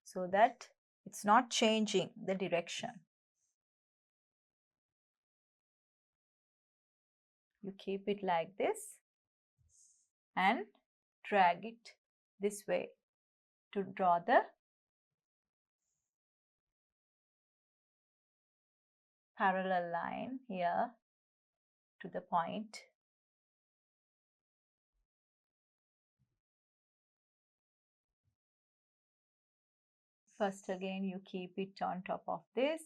so that it's not changing the direction. You keep it like this and drag it this way to draw the parallel line here to the point. First again, you keep it on top of this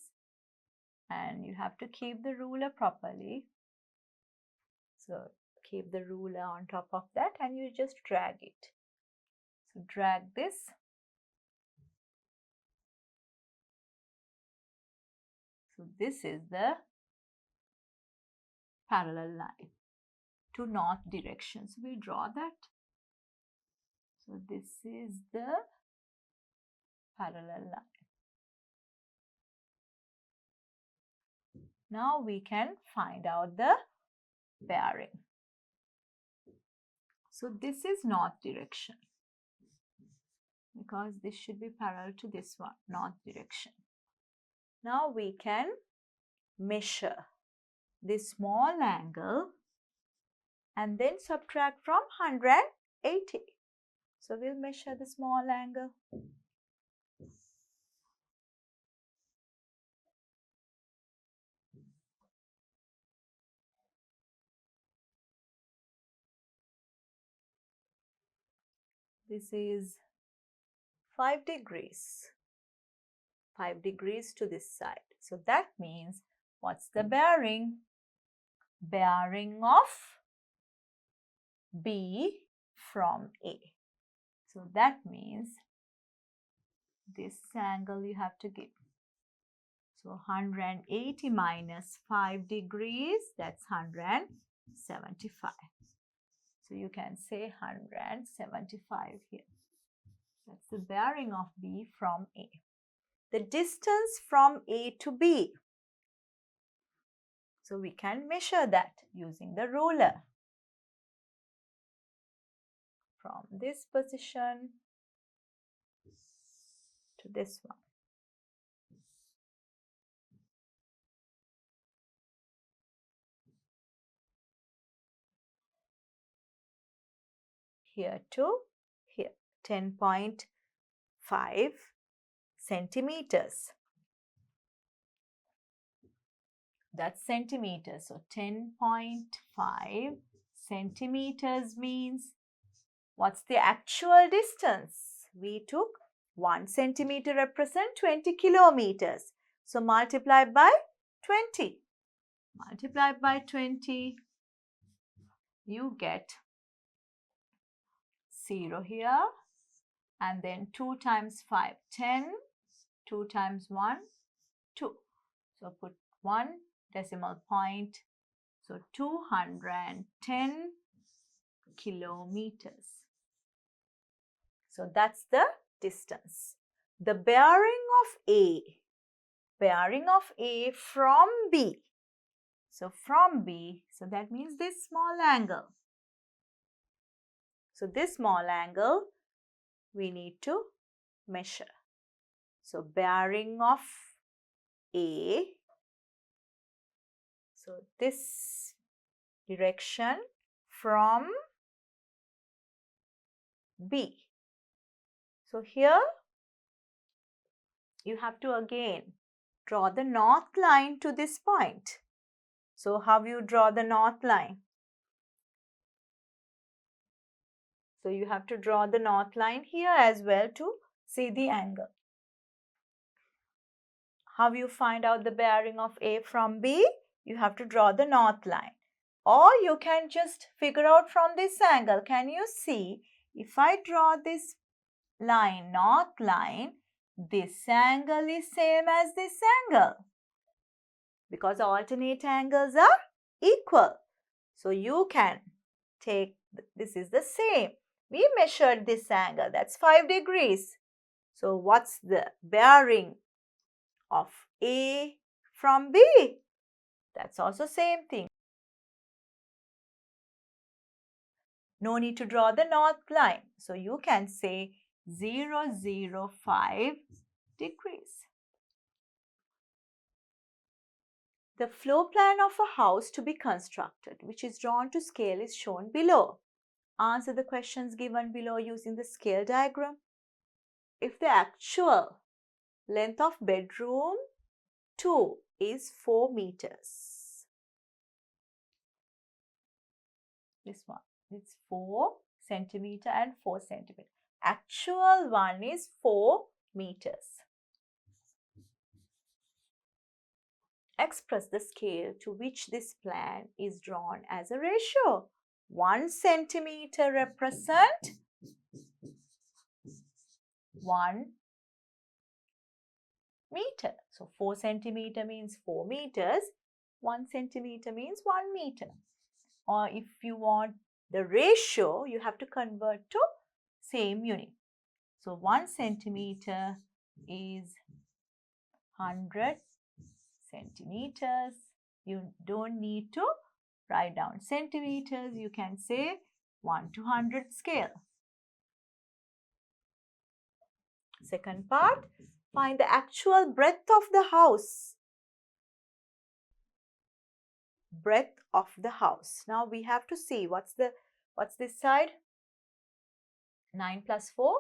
and you have to keep the ruler properly. So keep the ruler on top of that and you just drag it. So drag this. So this is the parallel line to north direction. So we draw that. So this is the parallel line. Now we can find out the bearing. So this is north direction because this should be parallel to this one, north direction. Now we can measure this small angle and then subtract from 180. So we'll measure the small angle. This is 5 degrees. 5 degrees to this side. So that means what's the bearing? Bearing of B from A. So that means this angle you have to give. So 180 minus 5 degrees, that's 175. So you can say 175 here. That's the bearing of B from A. The distance from A to B. So we can measure that using the ruler. From this position to this one. Here to here, 10.5 centimeters. That's centimeters. So 10.5 centimeters means what's the actual distance? We took 1 centimeter represent 20 kilometers. So multiply by 20. Multiply by 20. You get 0 here. And then 2 times 5, 10. 2 times 1, 2. So put 1 decimal point. So 210 kilometers. So that's the distance. The bearing of A from B. So from B, so that means this small angle. So this small angle we need to measure. So bearing of A, so this direction from B. So here you have to again draw the north line to this point. So how you draw the north line? So you have to draw the north line here as well to see the angle. How you find out the bearing of A from B? You have to draw the north line. Or you can just figure out from this angle. Can you see? If I draw this line, north line, this angle is same as this angle. Because alternate angles are equal. So you can take, this is the same. We measured this angle, that's 5 degrees. So what's the bearing of A from B? That's also same thing. No need to draw the north line. So you can say 005 degrees. The floor plan of a house to be constructed, which is drawn to scale, is shown below. Answer the questions given below using the scale diagram. If the actual length of bedroom 2 is 4 meters. This one, it's 4 centimeter and 4 centimeter. Actual one is 4 meters. Express the scale to which this plan is drawn as a ratio. 1 centimeter represent 1 meter. So 4 centimeter means 4 meters. 1 centimeter means 1 meter. Or if you want the ratio, you have to convert to same unit. So 1 centimeter is 100 centimeters. You don't need to write down centimeters. You can say 1 to 100 scale. Second part, find the actual breadth of the house. Breadth of the house. Now we have to see what's this side? 9 plus 4,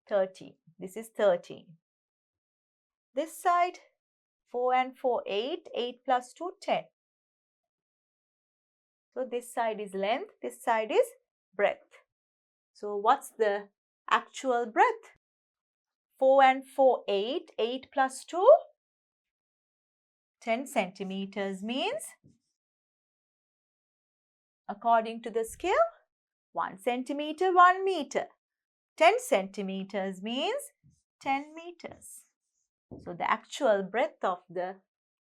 13. This is 13. This side, 4 and 4, 8. 8 plus 2, 10. So this side is length, this side is breadth. So what's the actual breadth? 4 and 4, 8. 8 plus 2, 10 centimeters means, according to the scale, 1 centimeter, 1 meter. 10 centimeters means 10 meters. So the actual breadth of the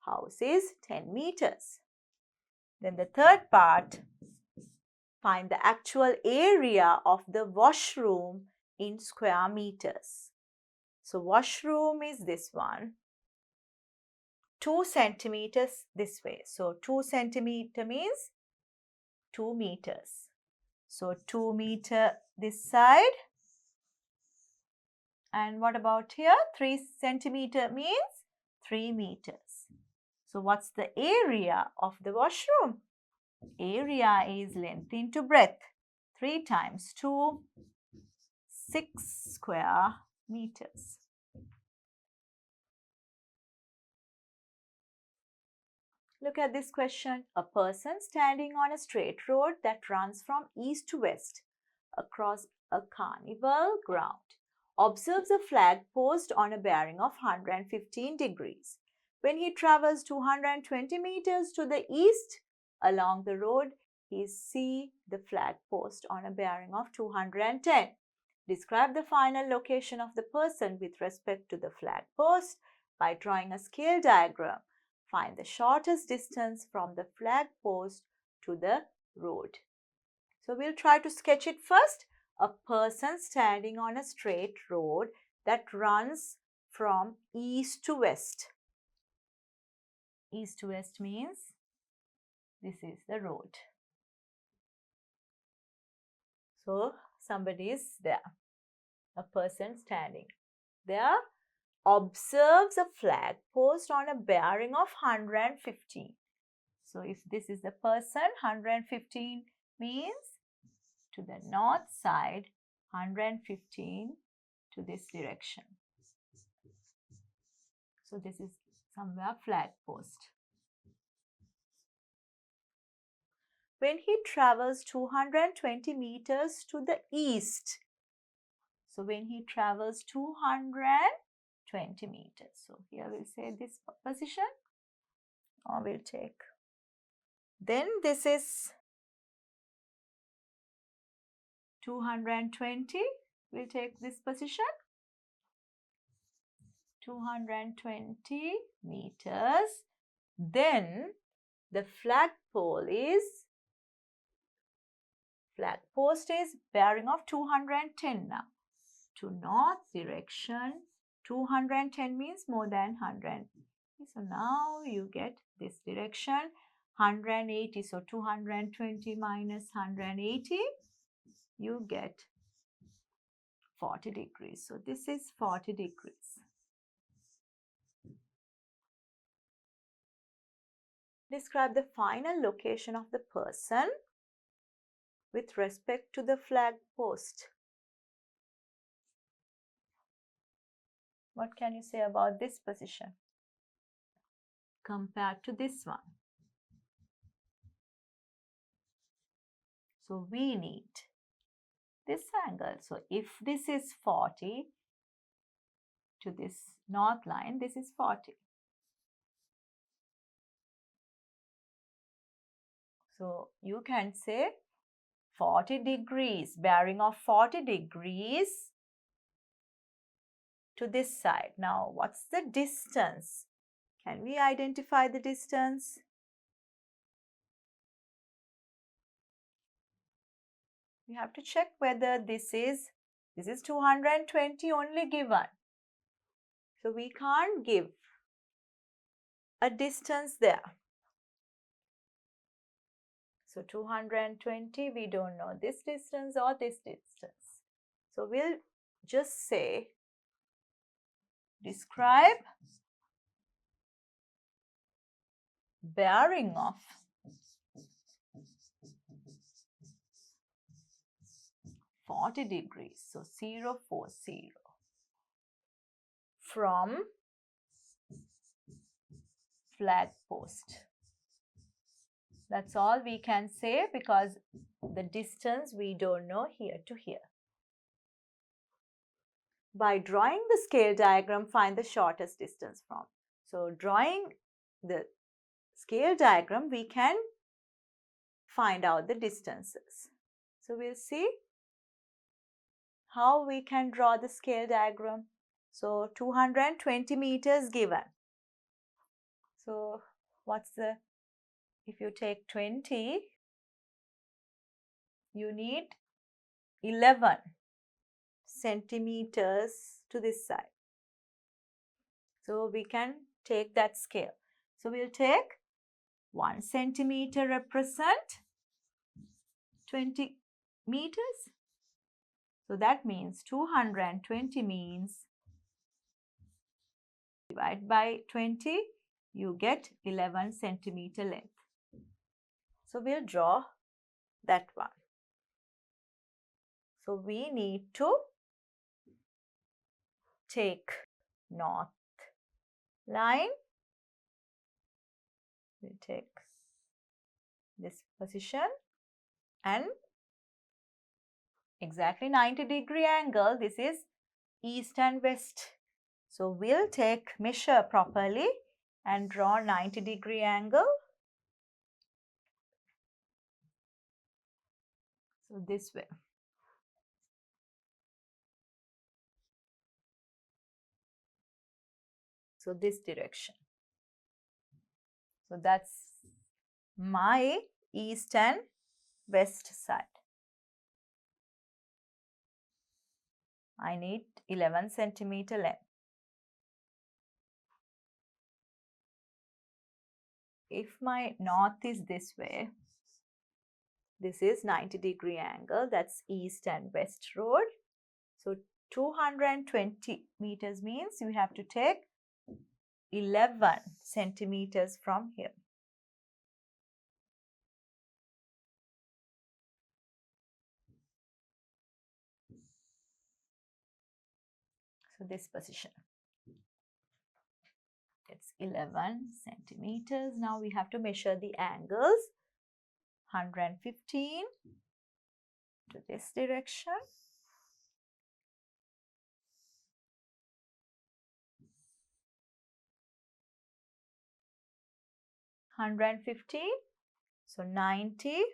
house is 10 meters. Then the third part, find the actual area of the washroom in square meters. So washroom is this one. 2 centimeters this way. So 2 centimeter means 2 meters. So 2 meter this side. And what about here? 3 centimeter means 3 meters. So what's the area of the washroom? Area is length into breadth. 3 times 2, 6 square meters. Look at this question. A person standing on a straight road that runs from east to west across a carnival ground observes a flag post on a bearing of 115 degrees. When he travels 220 meters to the east along the road, he sees the flag post on a bearing of 210. Describe the final location of the person with respect to the flag post by drawing a scale diagram. Find the shortest distance from the flag post to the road. So we'll try to sketch it first. A person standing on a straight road that runs from east to west. East to west means this is the road. So somebody is there, a person standing there, observes a flag post on a bearing of 115. So if this is the person, 115 means to the north side, 115 to this direction. So this is somewhere flag post. When he travels 220 meters to the east, so when he travels 220 meters, so here we'll say this position, or we'll take, then this is 220, we'll take this position, 220 meters, then the flagpost is bearing of 210 now. To north direction, 210 means more than 100. So now you get this direction, 180. So 220 minus 180, you get 40 degrees. So this is 40 degrees. Describe the final location of the person with respect to the flag post. What can you say about this position compared to this one? So we need this angle. So if this is 40 to this north line, this is 40. So you can say 40 degrees, bearing of 40 degrees to this side. Now, what's the distance? Can we identify the distance? We have to check whether this is 220 only given. So we can't give a distance there. So 220, we don't know this distance or this distance. So we'll just say, describe bearing of (40 degrees). So 040 from flag post. That's all we can say because the distance we don't know here to here. By drawing the scale diagram, find the shortest distance from. So drawing the scale diagram, we can find out the distances. So we'll see how we can draw the scale diagram. So 220 meters given. So what's the, if you take 20, you need 11 centimeters to this side. So we can take that scale. So we'll take 1 centimeter represent 20 meters. So that means 220 means divide by 20, you get 11 centimeter length. So we'll draw that one. So we need to take north line. We'll take this position and exactly 90-degree angle. This is east and west. So we'll take, measure properly and draw 90-degree angle. So this way. So this direction. So that's my east and west side. I need 11 centimeter length. If my north is this way, This is 90-degree angle. That's east and west road. So 220 meters means you have to take 11 centimeters from here. So this position. It's 11 centimeters. Now we have to measure the angles. 115 to this direction. 115. So 90.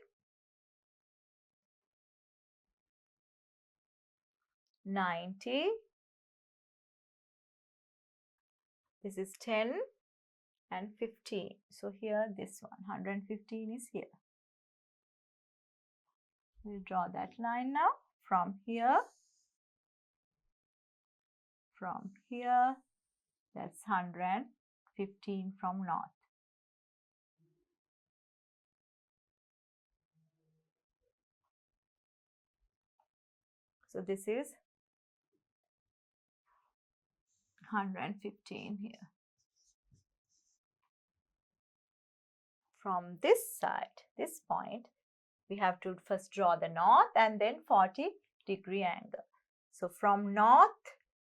90. This is 10 and 15. So here this one, 115 is here. We'll draw that line now from here. From here, that's 115 from north. So this is 115 here. From this side, this point, we have to first draw the north and then 40-degree angle. So from north,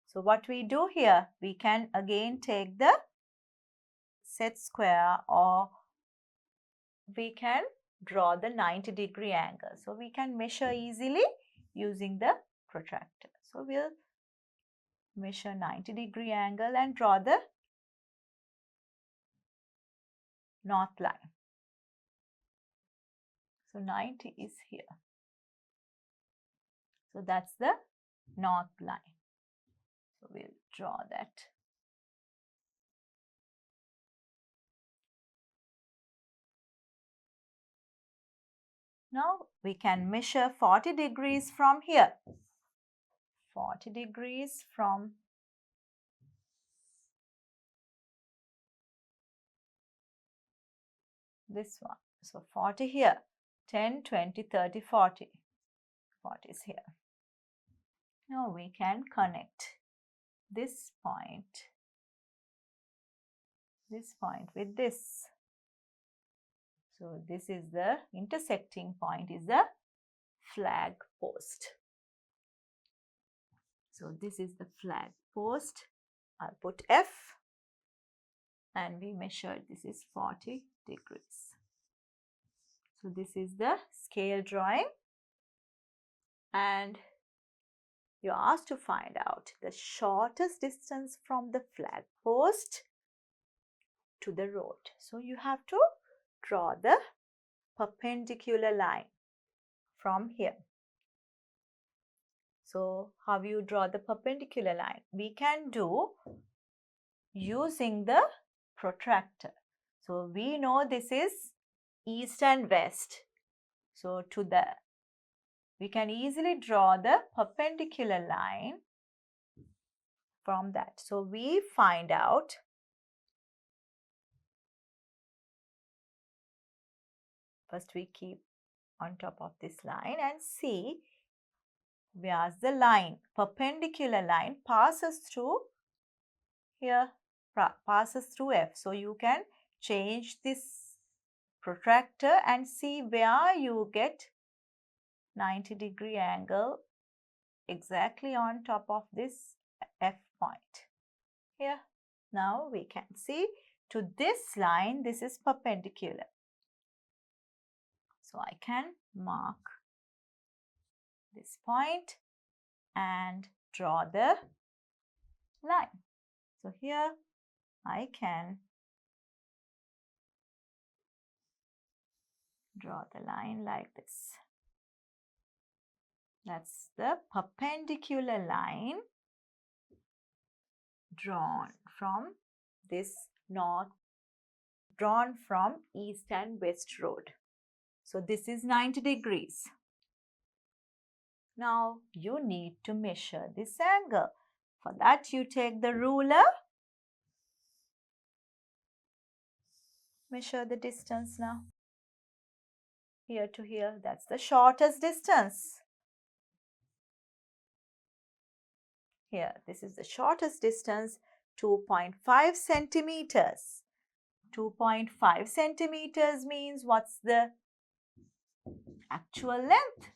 so what we do here, we can again take the set square, or we can draw the 90-degree angle. So we can measure easily using the protractor. So we'll measure 90-degree angle and draw the north line. So 90 is here. So that's the north line. So we'll draw that. Now we can measure 40 degrees from here. 40 degrees from this one. So 40 here. 10, 20, 30, 40. 40 is here. Now we can connect this point with this. So this is the intersecting point, is the flag post. So this is the flag post. I'll put F and we measured this is 40 degrees. So this is the scale drawing, and you're asked to find out the shortest distance from the flag post to the road. So you have to draw the perpendicular line from here. So how you draw the perpendicular line? We can do using the protractor. So we know this is east and west. So we can easily draw the perpendicular line from that. So we find out first we keep on top of this line and see where's the line, perpendicular line passes through here, passes through F. So you can change this protractor and see where you get 90-degree angle exactly on top of this F point. Here, now we can see to this line, this is perpendicular. So I can mark this point and draw the line. So here I can draw the line like this. That's the perpendicular line drawn from this north, drawn from east and west road. So this is 90 degrees. Now you need to measure this angle. For that you take the ruler, measure the distance now. Here to here, that's the shortest distance. Here, this is the shortest distance, 2.5 centimeters. 2.5 centimeters means what's the actual length?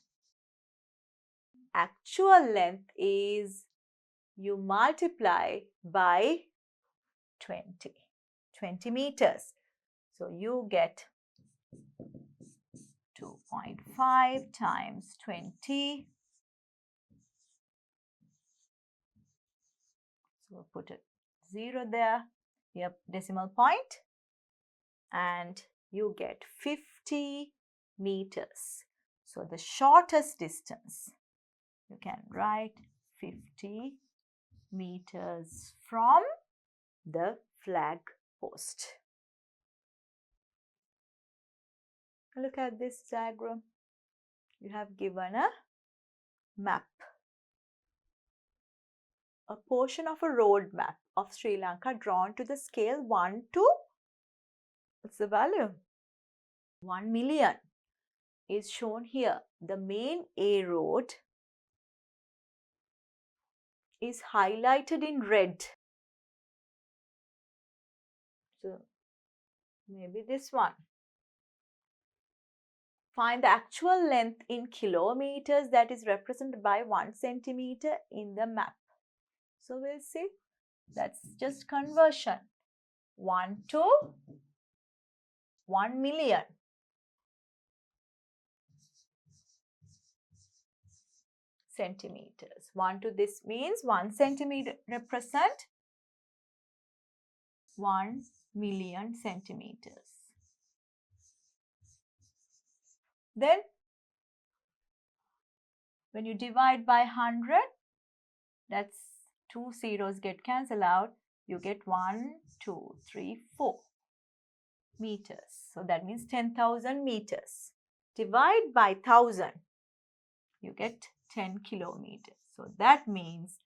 Actual length is you multiply by 20 meters. So you get 2.5 times 20. So we'll put a 0 there. Here decimal point. And you get 50 meters. So the shortest distance, you can write 50 meters from the flag post. Look at this diagram. You have given a map, a portion of a road map of Sri Lanka drawn to the scale 1 to, what's the value? 1 million is shown here. The main A road is highlighted in red. So maybe this one. Find the actual length in kilometers that is represented by 1 centimeter in the map. So we'll see. That's just conversion. 1 to 1 million. Centimeters. 1 to this means 1 centimeter represent 1 million centimeters. Then when you divide by 100, that's 2 zeros get cancelled out. You get 1, 2, 3, 4 meters. So that means 10,000 meters. Divide by 1,000, you get 10 kilometers. So that means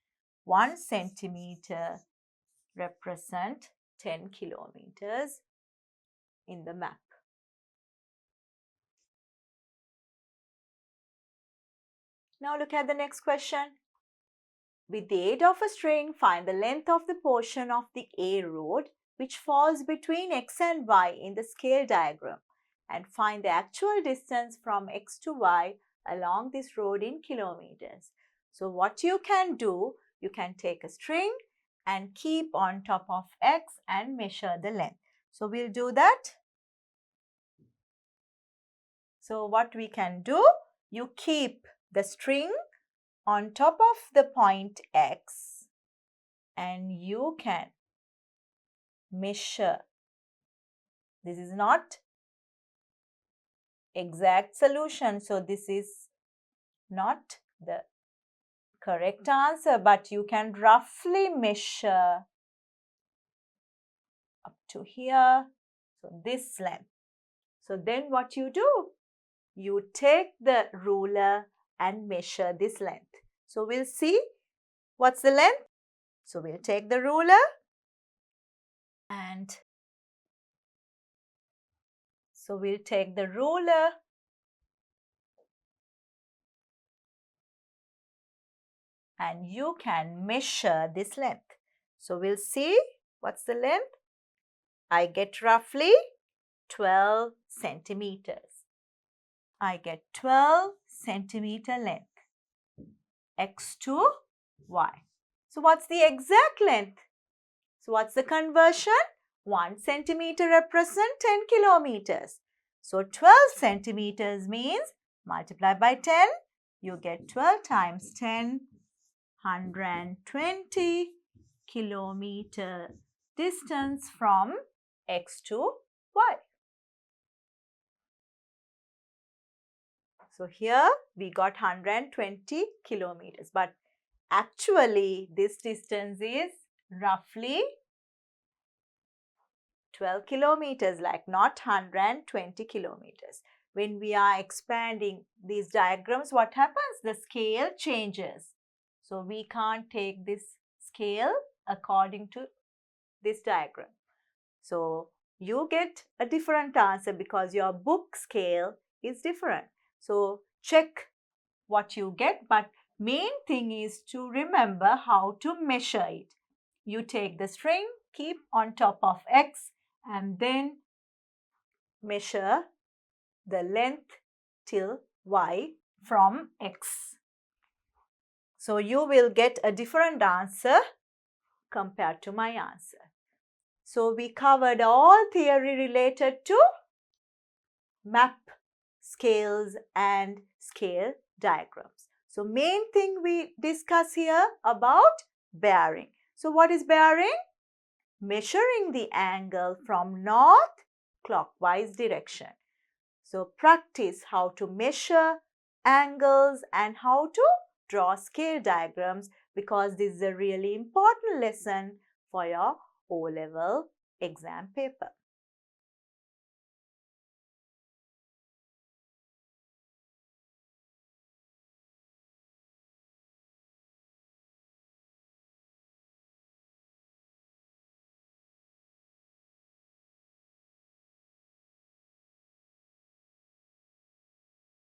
1 centimeter represent 10 kilometers in the map. Now look at the next question. With the aid of a string, find the length of the portion of the A road which falls between X and Y in the scale diagram, and find the actual distance from X to Y along this road in kilometers. So what you can do, you can take a string and keep on top of X and measure the length. So we'll do that. So what we can do, you keep the string on top of the point X and you can measure. This is not exact solution, so this is not the correct answer, but you can roughly measure up to here, so this length. So then what you do, you take the ruler and measure this length. So we'll see what's the length. So we'll take the ruler and so we'll take the ruler and you can measure this length. So we'll see what's the length. I get roughly 12 centimeters. I get 12 centimeter length. X to Y. So what's the exact length? So what's the conversion? 1 centimeter represents 10 kilometers. So 12 centimeters means multiply by 10. You get 12 times 10, 120 kilometer distance from X to Y. So here we got 120 kilometers, but actually this distance is roughly 12 kilometers, like not 120 kilometers. When we are expanding these diagrams, what happens? The scale changes. So we can't take this scale according to this diagram. So you get a different answer because your book scale is different. So check what you get, but main thing is to remember how to measure it. You take the string, keep on top of X, and then measure the length till Y from X. So you will get a different answer compared to my answer. So we covered all theory related to map, scales and scale diagrams. So main thing we discuss here about bearing. So what is bearing? Measuring the angle from north clockwise direction. So practice how to measure angles and how to draw scale diagrams, because this is a really important lesson for your O-level exam paper.